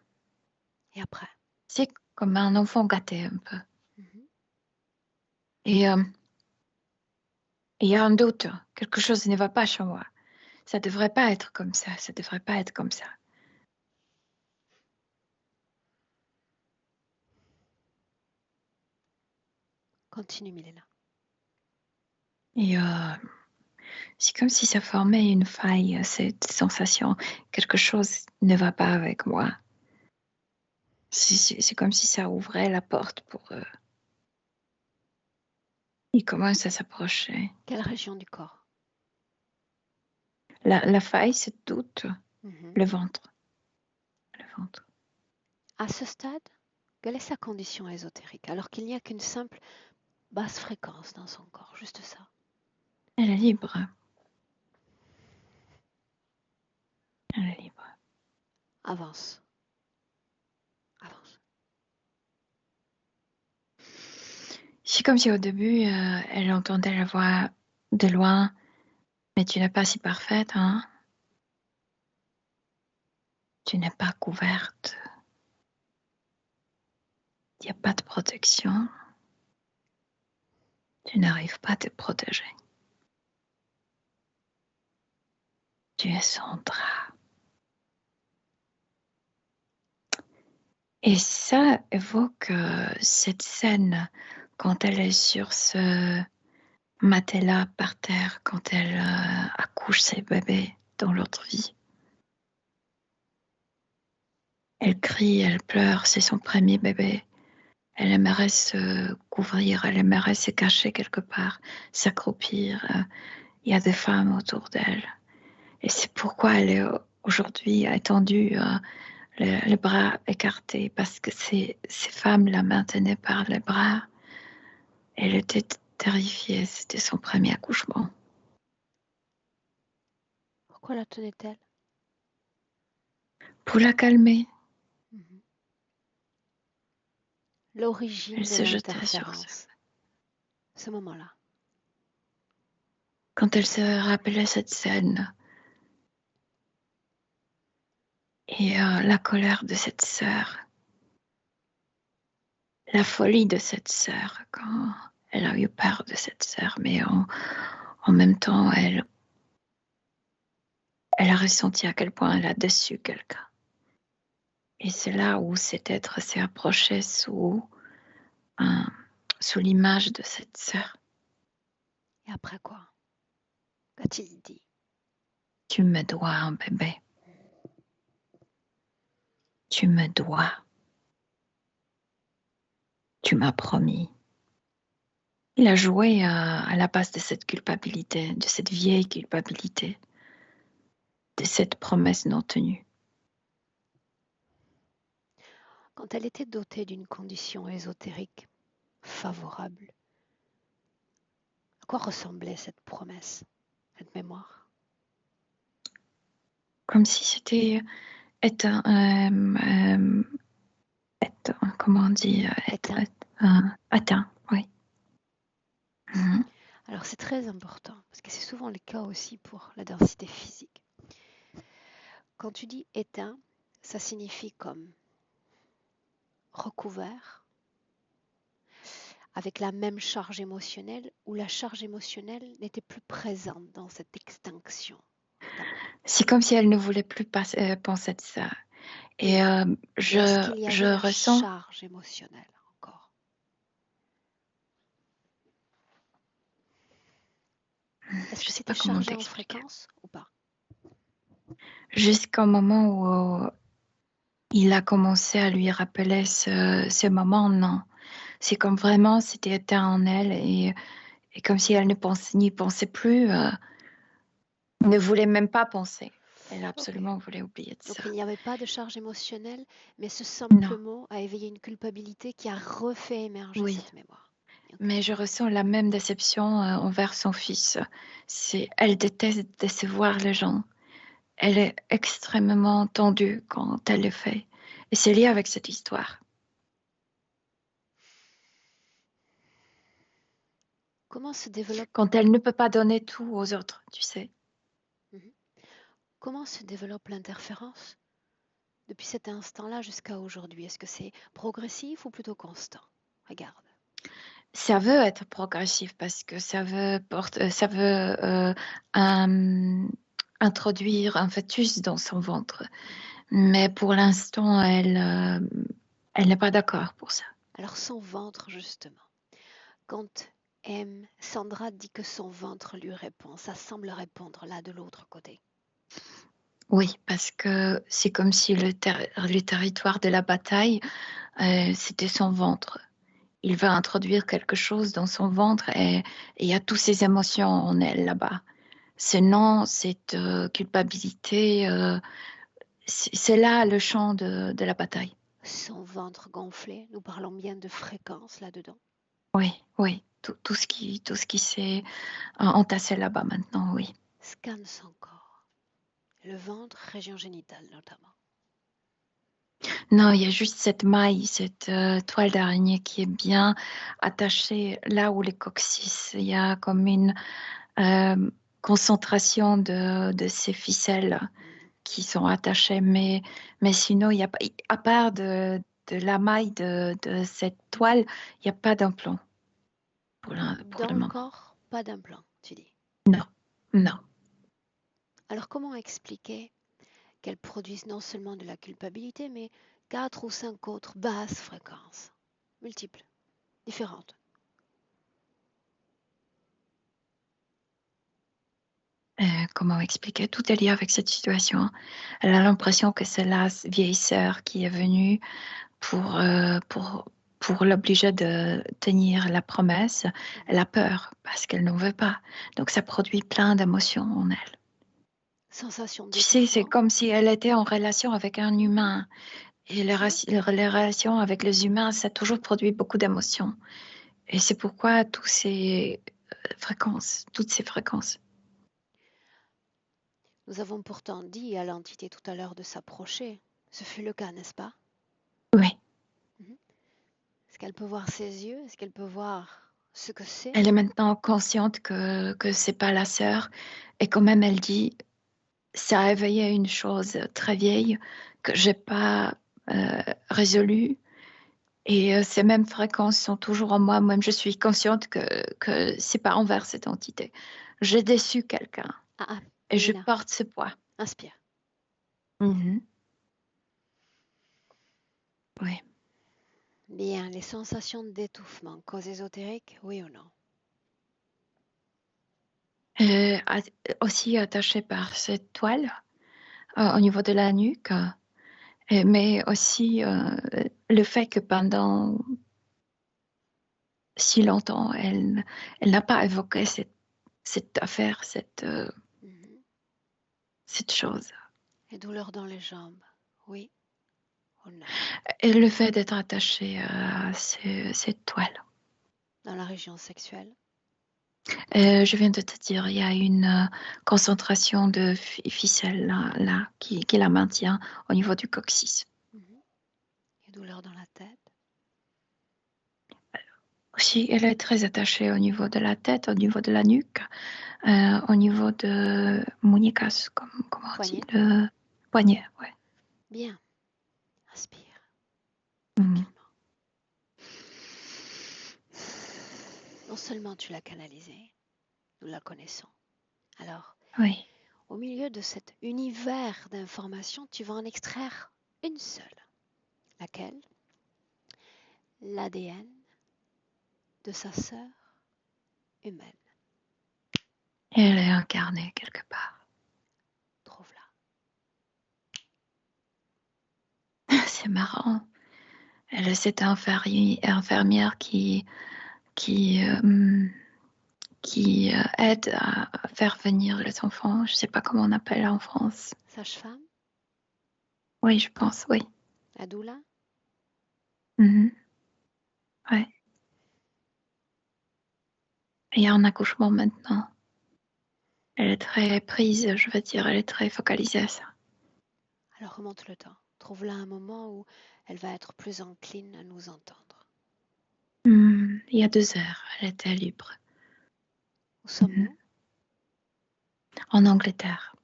Et après? C'est comme un enfant gâté un peu. Mhm. Et il y a un doute, quelque chose ne va pas chez moi. Ça devrait pas être comme ça, ça devrait pas être comme ça. Continue, Milena. Et c'est comme si ça formait une faille, cette sensation, quelque chose ne va pas avec moi. C'est comme si ça ouvrait la porte pour eux. Il commence à s'approcher. Quelle région du corps? La faille, c'est doute, Mhm. le ventre. Le ventre. À ce stade, quelle est sa condition ésotérique, alors qu'il n'y a qu'une simple basse fréquence dans son corps, juste ça? Elle est libre. Elle est libre. Avance. Avance. C'est comme si au début, elle entendait la voix de loin. Mais tu n'es pas si parfaite, hein? Tu n'es pas couverte. Il n'y a pas de protection. Tu n'arrives pas à te protéger. Tu es sans drap. Et ça évoque cette scène quand elle est sur ce matelas par terre, quand elle accouche ses bébés dans l'autre vie. Elle crie, elle pleure, c'est son premier bébé. Elle aimerait se couvrir, elle aimerait se cacher quelque part, s'accroupir. Il y a des femmes autour d'elle. Et c'est pourquoi elle est aujourd'hui étendue, les bras écartés, parce que ces femmes la maintenaient par les bras. Elle était terrifiée, c'était son premier accouchement. Pourquoi la tenait-elle? Pour la calmer, Mhm. elle L'origine de se jetait sur ça. l'interférence. Ce moment-là. Quand elle se rappelait cette scène et la colère de cette sœur, la folie de cette sœur, quand elle a eu peur de cette sœur, mais en même temps, elle a ressenti à quel point elle a déçu quelqu'un. Et c'est là où cet être s'est approché sous l'image de cette sœur. Et après quoi? Qu'a-t-il dit? Tu me dois un bébé. Tu me dois. Tu m'as promis. Il a joué à la base de cette culpabilité, de cette vieille culpabilité, de cette promesse non tenue. Quand elle était dotée d'une condition ésotérique favorable, à quoi ressemblait cette promesse, cette mémoire? Comme si c'était éteint, comment on dit, Éteint. atteint, oui. Mhm. Alors c'est très important, parce que c'est souvent le cas aussi pour la densité physique. Quand tu dis éteint, ça signifie comme recouvert, avec la même charge émotionnelle, où la charge émotionnelle n'était plus présente dans cette extinction. C'est comme si elle ne voulait plus penser de ça. Et Est-ce qu'il y avait je la ressens. charge émotionnelle encore? Est-ce Je que sais c'était pas comment chargé en t'expliquer. fréquence ou pas? Jusqu'au moment où il a commencé à lui rappeler ce moment, non. C'est comme vraiment c'était éteint en elle et comme si elle n'y pensait plus, ne voulait même pas penser. Elle a Ok. absolument voulu oublier de Donc ça. il n'y avait pas de charge émotionnelle, mais ce Non, simple mot a éveillé une culpabilité qui a refait émerger oui. cette mémoire. Ok. Mais je ressens la même déception envers son fils. Elle déteste décevoir les gens. Elle est extrêmement tendue quand elle le fait. Et c'est lié avec cette histoire. Comment se développe, Quand elle ne peut pas donner tout aux autres, tu sais. Mhm. Comment se développe l'interférence depuis cet instant-là jusqu'à aujourd'hui? Est-ce que c'est progressif ou plutôt constant? Regarde. Ça veut être progressif parce que ça veut introduire un fœtus dans son ventre. Mais pour l'instant, elle n'est pas d'accord pour ça. Alors son ventre, justement. Quand Sandra dit que son ventre lui répond, ça semble répondre là de l'autre côté. Oui, parce que c'est comme si le territoire de la bataille, c'était son ventre. Il va introduire quelque chose dans son ventre et il y a toutes ces émotions en elle là-bas. Ce non, cette culpabilité, c'est là le champ de la bataille. Son ventre gonflé, nous parlons bien de fréquence là-dedans. Oui, oui, tout ce qui s'est entassé là-bas maintenant, oui. Scanne son corps, le ventre, région génitale notamment. Non, il y a juste cette maille, cette toile d'araignée qui est bien attachée là où les coccyx. Il y a comme une concentration de ces ficelles qui sont attachées, mais sinon, il y a pas, à part de la maille de cette toile, il n'y a pas d'implant pour pour Dans le le moment. corps, pas d'implant, tu dis. Non, non. Alors comment expliquer qu'elles produisent non seulement de la culpabilité, mais 4 ou 5 autres basses fréquences, multiples, différentes? Comment expliquer? Tout est lié avec cette situation. Elle a l'impression que c'est la vieille sœur qui est venue pour, pour l'obliger de tenir la promesse. Elle a peur parce qu'elle n'en veut pas. Donc ça produit plein d'émotions en elle. Sensation Tu sais, c'est d'étouffement, comme si elle était en relation avec un humain. Et bien sûr. les relations avec les humains, ça a toujours produit beaucoup d'émotions. Et c'est pourquoi toutes ces fréquences. Nous avons pourtant dit à l'entité tout à l'heure de s'approcher. Ce fut le cas, n'est-ce pas? Oui, Mhm. Est-ce qu'elle peut voir ses yeux? Est-ce qu'elle peut voir ce que c'est? elle est maintenant consciente que c'est pas la sœur. Et quand même, elle dit, ça a éveillé une chose très vieille que j'ai pas résolue. Et ces mêmes fréquences sont toujours en moi. Moi, je suis consciente que c'est pas envers cette entité. J'ai déçu quelqu'un Ah, ah, et je Mélina, porte ce poids. inspire. Mhm. Oui. Bien, les sensations d'étouffement, cause ésotérique, oui ou non? At- Aussi attachée par cette toile au niveau de la nuque, mais aussi le fait que pendant si longtemps, elle n'a pas évoqué cette affaire, Mhm. cette chose. Les douleurs dans les jambes, oui ou non? Et le fait d'être attachée à cette toile. Dans la région sexuelle? Je viens de te dire, il y a une concentration de ficelle là qui la maintient au niveau du coccyx. Mhm. Les douleurs dans la tête? Aussi, elle est très attachée au niveau de la tête, au niveau de la nuque, au niveau de muñecas, comment on dit, Poignet? le poignet, ouais. Bien, inspire Mhm. tranquillement. Non seulement tu l'as canalisée, nous la connaissons. Alors, Oui. au milieu de cet univers d'informations, tu vas en extraire une seule. Laquelle? L'ADN de sa sœur humaine. Et elle est incarnée quelque part. Trouve-la. C'est marrant. Elle est cette infirmière qui aide à faire venir les enfants. Je ne sais pas comment on appelle en France. Sage-femme, Oui, je pense, oui. la doula. Mhm. Ouais. Il y a un accouchement maintenant. Elle est très prise, je veux dire, elle est très focalisée à ça. Alors remonte le temps. Trouve-la un moment où elle va être plus encline à nous entendre. Il y a 2 heures, elle était libre. Où sommes-nous? En Angleterre.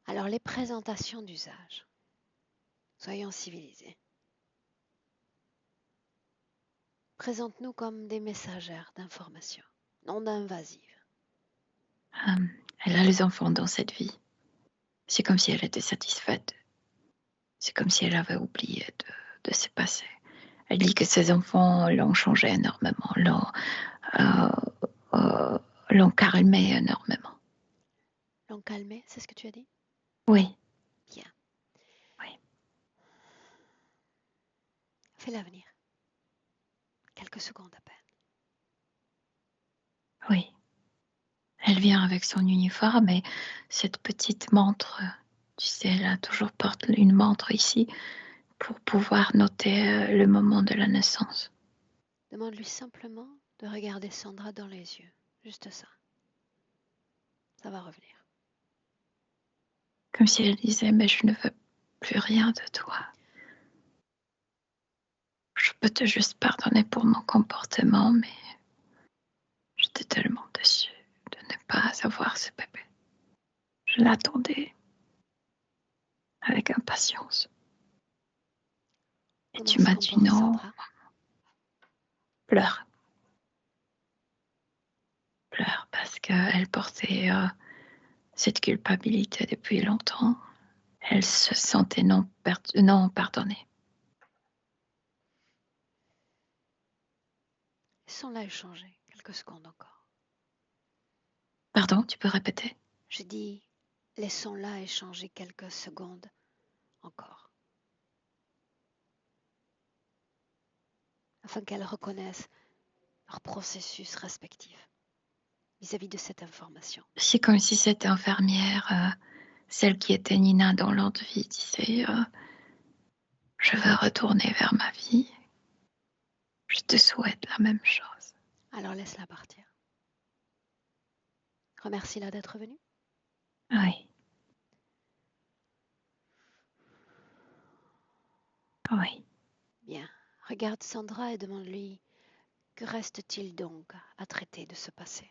Alors les présentations d'usage. Soyons civilisés. Présente-nous comme des messagères d'information, non invasives. Elle a les enfants dans cette vie. C'est comme si elle était satisfaite. C'est comme si elle avait oublié de se passer. Elle dit que ses enfants l'ont changé énormément, l'ont calmé énormément. L'ont calmé, c'est ce que tu as dit? Oui. Bien. Oui. Fais-la venir. Quelques secondes à peine. Oui. Elle vient avec son uniforme et cette petite montre, tu sais, elle a toujours porté une montre ici pour pouvoir noter le moment de la naissance. Demande-lui simplement de regarder Sandra dans les yeux. Juste ça. Ça va revenir. Comme si elle disait, mais je ne veux plus rien de toi. Je peux te juste pardonner pour mon comportement, mais j'étais tellement déçue de ne pas avoir ce bébé. Je l'attendais avec impatience. Et Comment tu se m'as dit comporte non, Sandra? pleure. Pleure parce qu'elle portait cette culpabilité depuis longtemps. Elle se sentait non pardonnée. Laissons-la échanger quelques secondes encore. Pardon, tu peux répéter? Je dis, laissons-la échanger quelques secondes encore. Afin qu'elles reconnaissent leur processus respectif vis-à-vis de cette information. C'est comme si cette infirmière, celle qui était Nina dans l'autre vie, disait je veux retourner vers ma vie. Je te souhaite la même chose. Alors laisse-la partir. Remercie-la d'être venue. Oui. Oui. Bien. Regarde Sandra et demande-lui que reste-t-il donc à traiter de ce passé.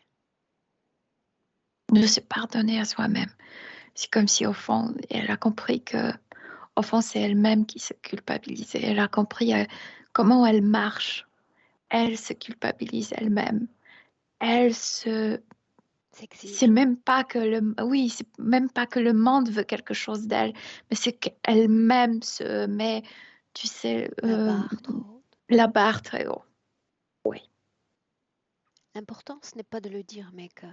De se pardonner à soi-même. C'est comme si au fond, elle a compris que au fond, c'est elle-même qui se culpabilisait. Elle a compris comment elle marche. Elle se culpabilise elle-même. Elle se c'est S'exige. même pas que c'est même pas que le monde veut quelque chose d'elle, mais c'est qu'elle-même se met, tu sais, La barre trop haute. la barre très haut. Oui. L'important, ce n'est pas de le dire, mais que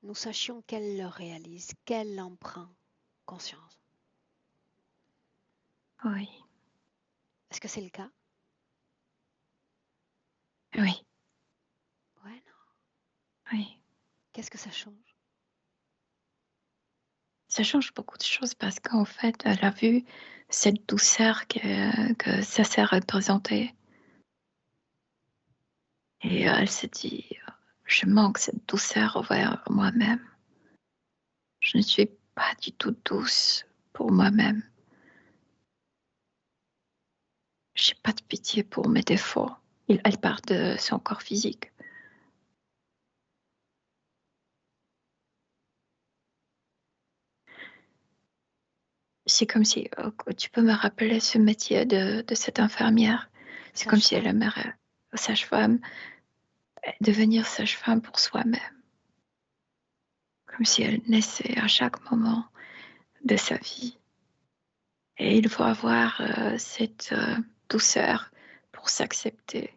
nous sachions qu'elle le réalise, qu'elle en prend conscience. Oui. Est-ce que c'est le cas? Oui. Ouais, non. Oui. Qu'est-ce que ça change? Ça change beaucoup de choses parce qu'en fait, elle a vu cette douceur que ça s'est représenté. Et elle s'est dit, je manque cette douceur envers moi-même. Je ne suis pas du tout douce pour moi-même. Je n'ai pas de pitié pour mes défauts. Elle part de son corps physique. C'est comme si, tu peux me rappeler ce métier de cette infirmière. C'est comme si elle Sage-femme. aimerait, sage-femme, devenir sage-femme pour soi-même. Comme si elle naissait à chaque moment de sa vie. Et il faut avoir cette douceur pour s'accepter.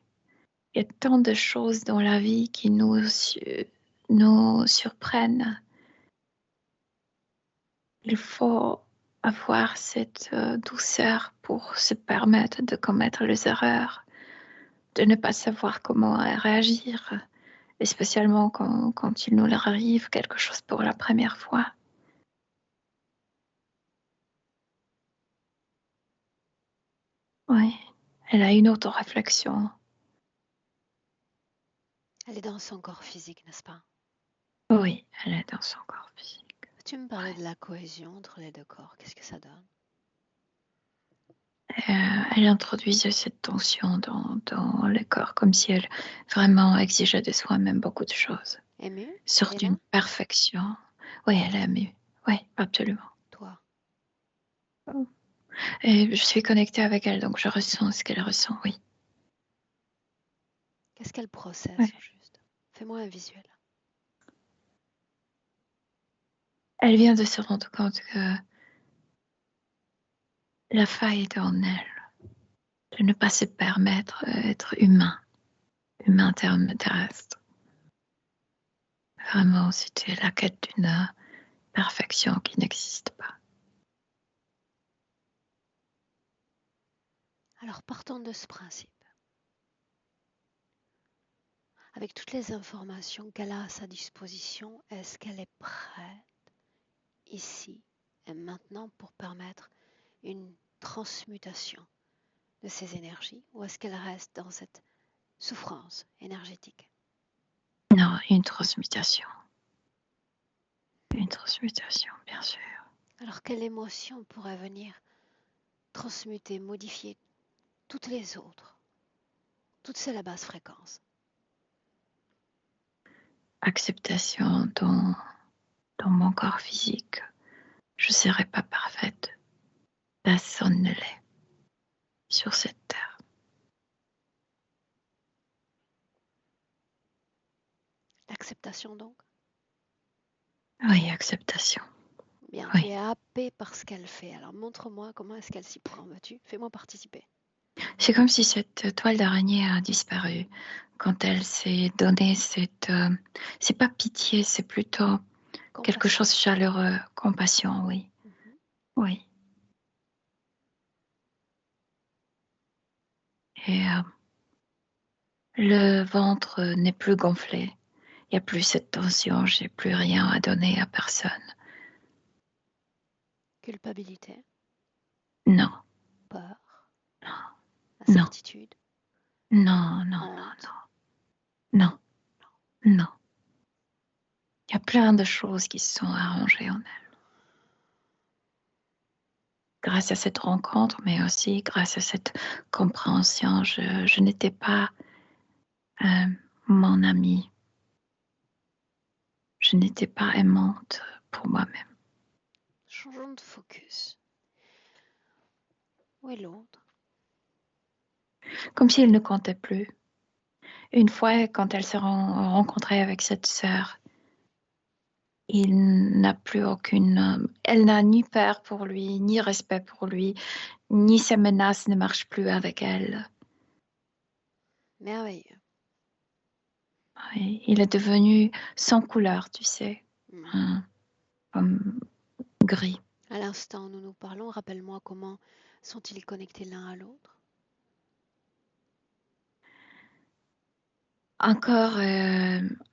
Il y a tant de choses dans la vie qui nous surprennent. Il faut avoir cette douceur pour se permettre de commettre les erreurs, de ne pas savoir comment réagir et spécialement quand il nous leur arrive quelque chose pour la première fois. Oui, elle a une auto-réflexion. Elle est dans son corps physique, n'est-ce pas? Oui, elle est dans son corps physique. Peux-tu me parler Ouais. de la cohésion entre les deux corps? Qu'est-ce que ça donne? Elle introduisait cette tension dans le corps, comme si elle vraiment exigeait de soi-même beaucoup de choses, Émue? Elle est sorte là? d'une perfection. Oui, elle a aimé. Oui, absolument. Toi? Et je suis connectée avec elle, donc je ressens ce qu'elle ressent, oui. Qu'est-ce qu'elle processe Ouais. au juste? Fais-moi un visuel. Elle vient de se rendre compte que la faille est en elle, de ne pas se permettre d'être humain terrestre. Vraiment, c'était la quête d'une perfection qui n'existe pas. Alors partons de ce principe. Avec toutes les informations qu'elle a à sa disposition, est-ce qu'elle est prête ici et maintenant pour permettre une transmutation de ces énergies ou est-ce qu'elle reste dans cette souffrance énergétique? Non, une transmutation. Une transmutation, bien sûr. Alors quelle émotion pourrait venir transmuter, modifier toutes les autres? Toutes c'est la basse fréquence. Acceptation dans mon corps physique. Je ne serai pas parfaite. Personne ne l'est sur cette terre. L'acceptation donc? Oui, acceptation. Bien, tu Oui. es happé par ce qu'elle fait. Alors montre-moi comment est-ce qu'elle s'y prend, veux-tu? Fais-moi participer. C'est comme si cette toile d'araignée a disparu quand elle s'est donnée cette. C'est pas pitié, c'est plutôt quelque Compassion. chose de chaleureux, compassion, oui. Mhm. Oui. Et le ventre n'est plus gonflé. Il n'y a plus cette tension, j'ai plus rien à donner à personne. Culpabilité, Non, peur, non, incertitude, non, non, honte. non, non, non. Il y a plein de choses qui se sont arrangées en elle. Grâce à cette rencontre, mais aussi grâce à cette compréhension, je n'étais pas euh, mon amie. Je n'étais pas aimante pour moi-même. Changeons de focus. Où est l'autre? Comme si elle ne comptait plus. Une fois, quand elle s'est rencontrée avec cette sœur, il n'a plus aucune. Elle n'a ni peur pour lui, ni respect pour lui, ni ses menaces ne marchent plus avec elle. Merveilleux. Oui, il est devenu sans couleur, tu sais, Mhm. comme gris. À l'instant où nous nous parlons, rappelle-moi comment sont-ils connectés l'un à l'autre? Encore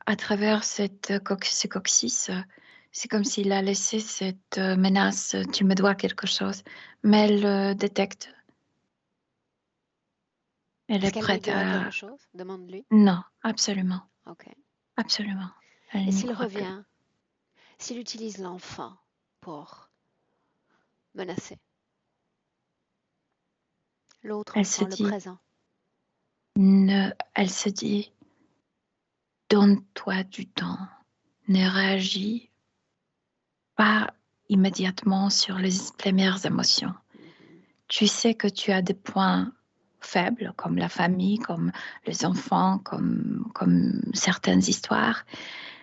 à travers ce coccyx, c'est comme s'il a laissé cette menace, tu me dois quelque chose, mais elle détecte. Elle Est-ce est qu'elle lui prête doit quelque à... chose? Demande-lui. Non, absolument, Ok. absolument. Elle Et n'y s'il croit plus. revient, s'il utilise l'enfant pour menacer l'autre Elle se enfant, le dit, présent, elle se dit, donne-toi du temps, ne réagis pas immédiatement sur les premières émotions. mhm, Tu sais que tu as des points faibles, comme la famille, comme les enfants, comme certaines histoires,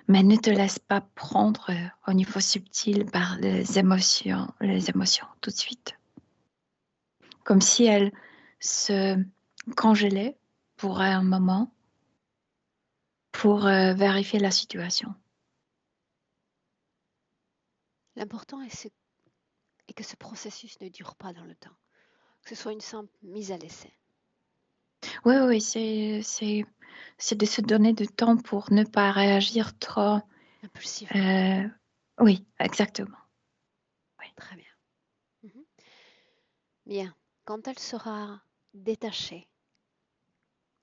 mais ne te laisse pas prendre au niveau subtil par les émotions tout de suite. Comme si elle se congelait pour un moment pour vérifier la situation. l'important est que ce processus ne dure pas dans le temps, que ce soit une simple mise à l'essai. Oui, oui, c'est c'est de se donner du temps pour ne pas réagir trop. Impulsivement. Oui, exactement. Très bien. Mhm. Bien. Quand elle sera détachée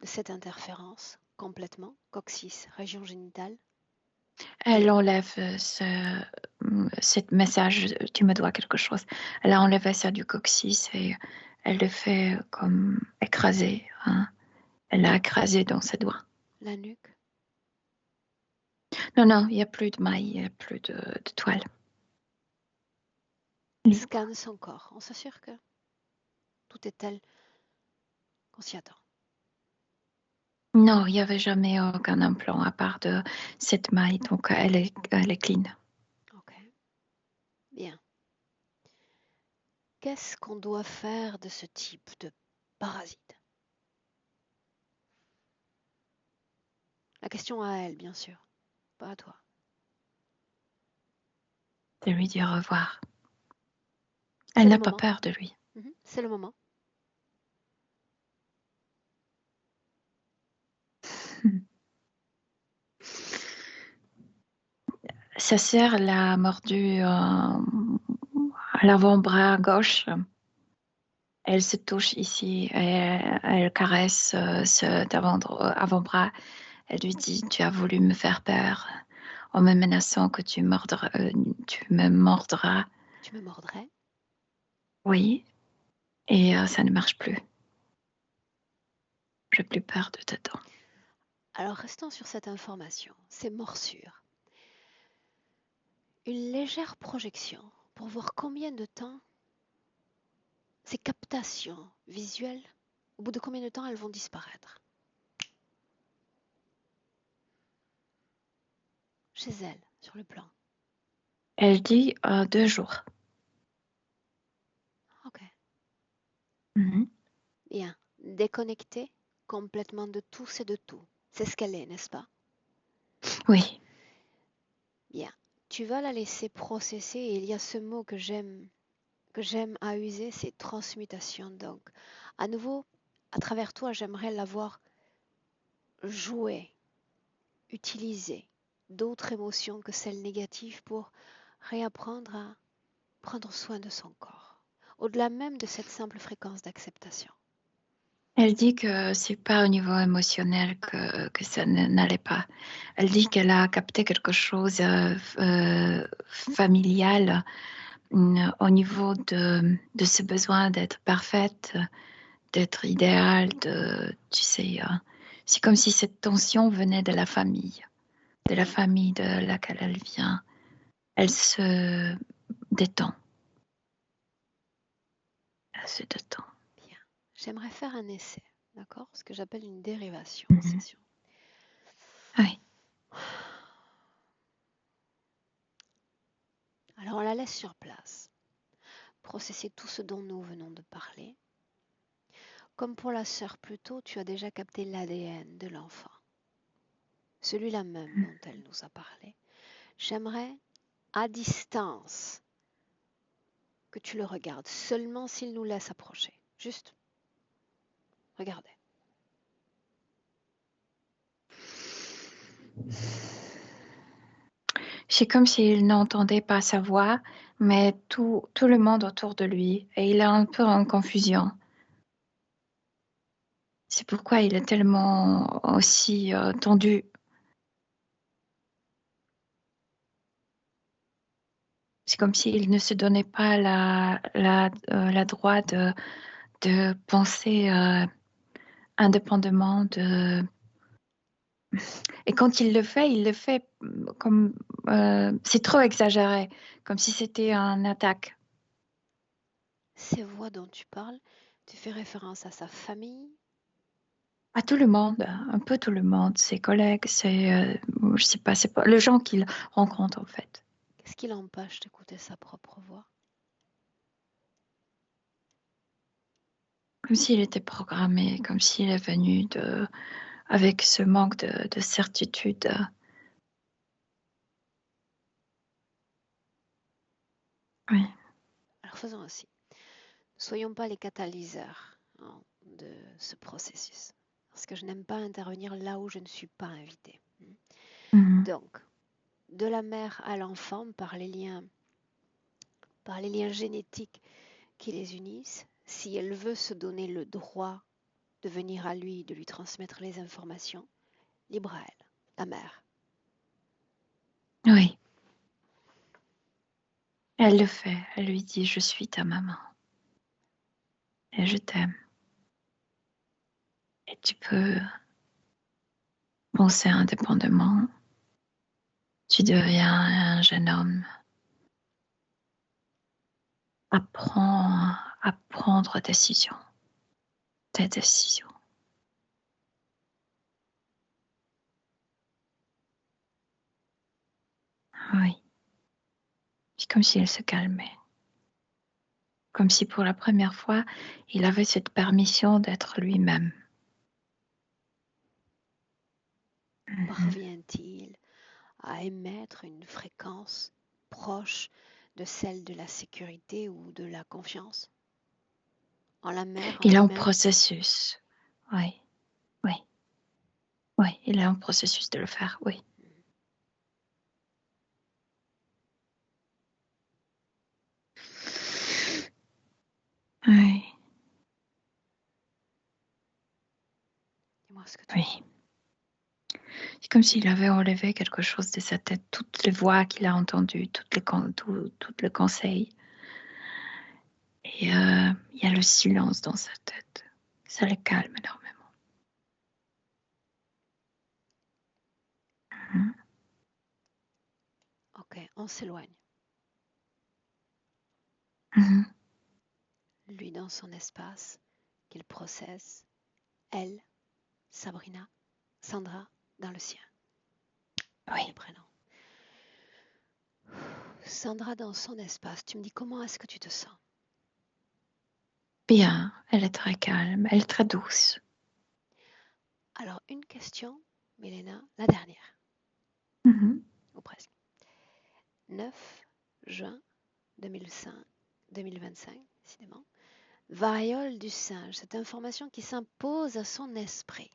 de cette interférence complètement, coccyx, région génitale, Elle enlève ce message, tu me dois quelque chose. Elle a enlevé ça du coccyx et elle le fait comme écraser. Hein. Elle l'a écrasé dans ses doigts. la nuque, Non, il n'y a plus de maille, il n'y a plus de toile. Libre. scanne son corps. On s'assure que tout est tel qu'on s'y attend. Non, il n'y avait jamais aucun implant à part de cette maille, donc elle est clean. Ok. Bien. Qu'est-ce qu'on doit faire de ce type de parasite? La question à elle, bien sûr, pas à toi. De lui dire au revoir. C'est Elle le n'a pas moment. peur de lui. C'est le moment. Sa sœur l'a mordu à l'avant-bras gauche. Elle se touche ici et elle caresse cet avant-bras. Elle lui dit, tu as voulu me faire peur en me menaçant que tu me mordras. Tu me mordrais? Oui, et ça ne marche plus. J'ai plus peur de tes dents. Alors restons sur cette information, ces morsures. Une légère projection pour voir combien de temps ces captations visuelles, au bout de combien de temps elles vont disparaître chez elle, sur le plan. Elle dit 2 jours. Ok. Mhm. Bien. Déconnectée complètement de tous et de tout. C'est ce qu'elle est, n'est-ce pas? Oui. Bien. Tu vas la laisser processer et il y a ce mot que j'aime à user, c'est transmutation. Donc, à nouveau, à travers toi, j'aimerais la voir jouer, utiliser d'autres émotions que celles négatives pour réapprendre à prendre soin de son corps, au-delà même de cette simple fréquence d'acceptation. Elle dit que c'est pas au niveau émotionnel que ça n'allait pas. Elle dit qu'elle a capté quelque chose familial au niveau de ce besoin d'être parfaite, d'être idéale, tu sais, c'est comme si cette tension venait de la famille de laquelle elle vient. Elle se détend. Elle se détend. Bien. J'aimerais faire un essai, d'accord? Ce que j'appelle une dérivation en Mhm. session. Oui. Alors on la laisse sur place, processer tout ce dont nous venons de parler. Comme pour la sœur plus tôt, tu as déjà capté l'ADN de l'enfant, celui-là même dont elle nous a parlé. J'aimerais, à distance, que tu le regardes, seulement s'il nous laisse approcher. Juste, regardez. C'est comme s'il n'entendait pas sa voix, mais tout le monde autour de lui, et il est un peu en confusion. C'est pourquoi il est tellement aussi tendu. C'est comme s'il ne se donnait pas la droit de penser indépendamment de... Et quand il le fait comme... c'est trop exagéré, comme si c'était une attaque. Ces voix dont tu parles, tu fais référence à sa famille, À tout le monde, un peu tout le monde, ses collègues, je sais pas, c'est pas les gens qu'il rencontre en fait. qu'est-ce qui l'empêche d'écouter sa propre voix? Comme s'il était programmé, comme s'il est venu avec ce manque de certitude. Oui. Alors faisons ainsi. Ne soyons pas les catalyseurs, hein, de ce processus. parce que je n'aime pas intervenir là où je ne suis pas invitée. Mhm. Donc, de la mère à l'enfant, par les liens génétiques qui les unissent, si elle veut se donner le droit de venir à lui, de lui transmettre les informations, libre à elle, la mère. Oui, elle le fait. Elle lui dit, je suis ta maman et je t'aime. Et tu peux penser indépendamment. Tu deviens un jeune homme. Apprends à prendre tes décisions. Oui, c'est comme si elle se calmait. Comme si pour la première fois, il avait cette permission d'être lui-même. Parvient-il à émettre une fréquence proche de celle de la sécurité ou de la confiance en la mère, en Il est en lui-même? processus. Oui, oui, oui, il est en processus de le faire, oui. Oui, Dis-moi ce que tu oui. vois. C'est comme s'il avait enlevé quelque chose de sa tête, toutes les voix qu'il a entendues, tous les conseils. Et il y a le silence dans sa tête. Ça le calme énormément. Mhm. Ok, on s'éloigne. Mhm. Lui dans son espace, qu'il processe. Elle, Sabrina, Sandra, dans le sien. Premier Oui. prénom. Sandra dans son espace. Tu me dis comment est-ce que tu te sens? Bien, elle est très calme, elle est très douce. Alors, une question, Milena, la dernière, Mhm. ou presque. 9 juin 2025, décidément. Variole du singe, cette information qui s'impose à son esprit.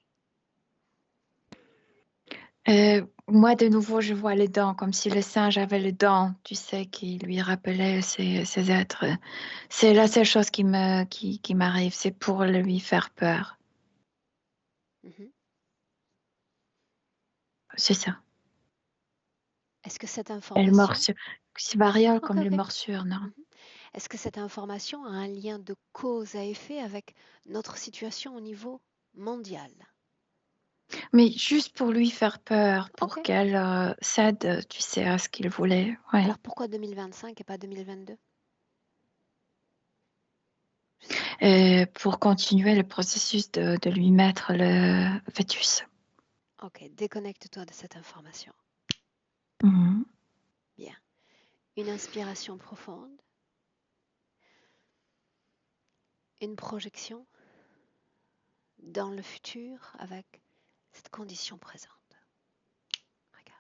Moi, de nouveau, je vois les dents, comme si le singe avait les dents, tu sais, qui lui rappelaient ses êtres. C'est la seule chose qui m'arrive, c'est pour lui faire peur. Mhm. C'est ça. Est-ce que cette Elle information... morsure. C'est variole Ok, comme les ok. morsures, non? Mhm. Est-ce que cette information a un lien de cause à effet avec notre situation au niveau mondial? Mais juste pour lui faire peur, Ok. pour qu'elle cède, tu sais, à ce qu'il voulait. Ouais. Alors pourquoi 2025 et pas 2022? Pour continuer le processus de lui mettre le fœtus. Ok, déconnecte-toi de cette information. Mhm. Bien. Une inspiration profonde. Une projection dans le futur avec cette condition présente. Regarde.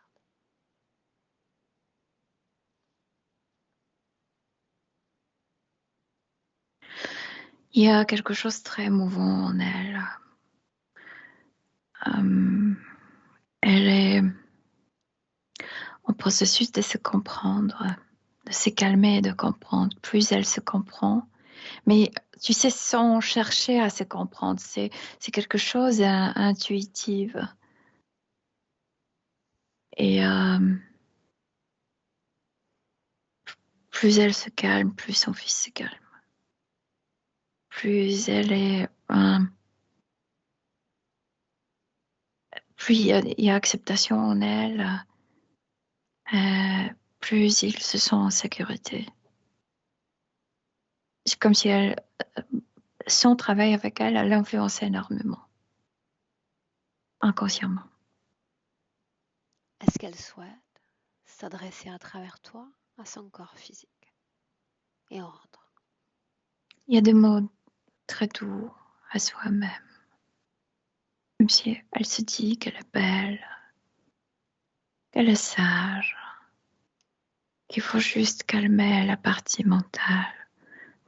Il y a quelque chose de très émouvant en elle. Elle est en processus de se comprendre, de se calmer et de comprendre. Plus elle se comprend, mais tu sais, sans chercher à se comprendre, c'est quelque chose d'intuitif. Et plus elle se calme, plus son fils se calme. Plus elle est... plus il y a acceptation en elle, plus il se sent en sécurité. C'est comme si elle, son travail avec elle, elle l'influençait énormément, inconsciemment. Est-ce qu'elle souhaite s'adresser à travers toi à son corps physique? Et on rentre. Il y a des mots très doux à soi-même, comme si elle se dit qu'elle est belle, qu'elle est sage, qu'il faut juste calmer la partie mentale,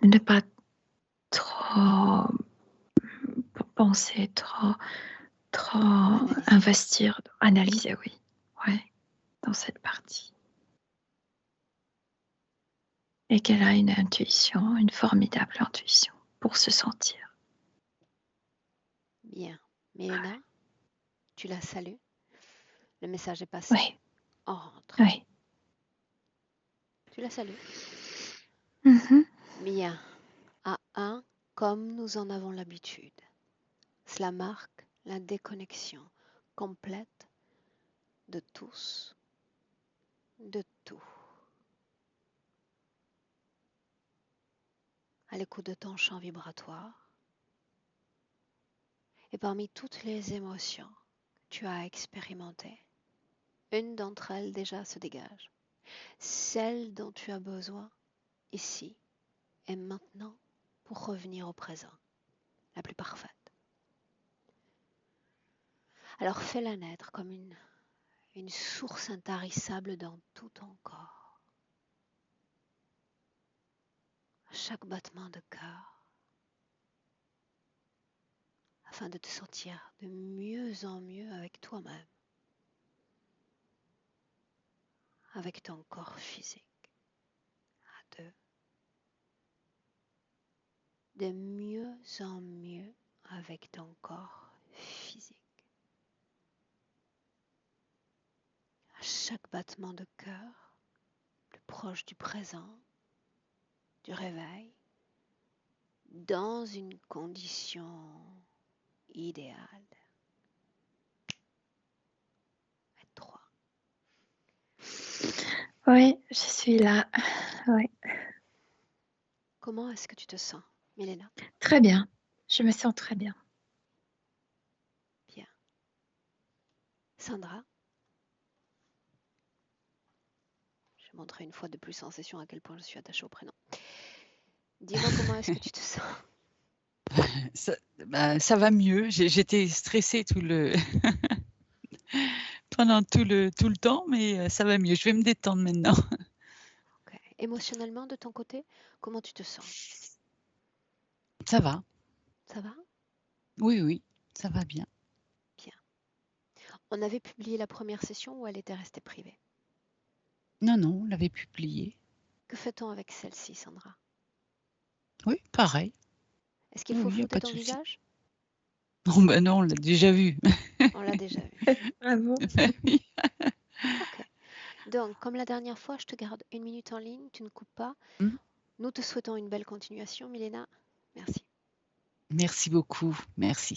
ne pas trop penser, trop trop Analyser. investir, analyser, oui. Ouais, dans cette partie. Et qu'elle a une intuition, une formidable intuition pour se sentir. Bien. Milena, tu la salues. Le message est passé. Oui, On rentre. oui. Tu la salues. Mhm. Bien. À 1, comme nous en avons l'habitude. Cela marque la déconnexion complète de tous, de tout. À l'écoute de ton champ vibratoire. Et parmi toutes les émotions que tu as expérimentées, une d'entre elles déjà se dégage. Celle dont tu as besoin ici et maintenant pour revenir au présent, la plus parfaite. Alors fais-la naître comme une source intarissable dans tout ton corps. À chaque battement de cœur, afin de te sentir de mieux en mieux avec toi-même, avec ton corps physique. À 2, de mieux en mieux avec ton corps physique. À chaque battement de cœur, plus proche du présent, du réveil, dans une condition idéale. Et 3. Oui, je suis là. Oui, Comment est-ce que tu te sens, Milena? très bien. Je me sens très bien. Bien. Sandra? Je vais montrer une fois de plus en session à quel point je suis attachée au prénom. Dis-moi comment est-ce que tu te sens? Ça va mieux. J'étais stressée pendant tout le temps, mais ça va mieux. Je vais me détendre maintenant. Okay. Émotionnellement, de ton côté, comment tu te sens? Ça va. Ça va? Oui, oui, ça va bien. Bien. On avait publié la première session ou elle était restée privée? Non, non, on l'avait publié. Que fait-on avec celle-ci, Sandra? Oui, pareil. Est-ce qu'il Oui, faut il n'y a flouter pas de ton souci. visage? Oh, ben non, on l'a déjà vu. On l'a déjà vu. Bravo. Oui. Ok. Donc, comme la dernière fois, je te garde 1 minute en ligne, tu ne coupes pas. Mm. Nous te souhaitons une belle continuation, Milena. Merci. Merci beaucoup. Merci.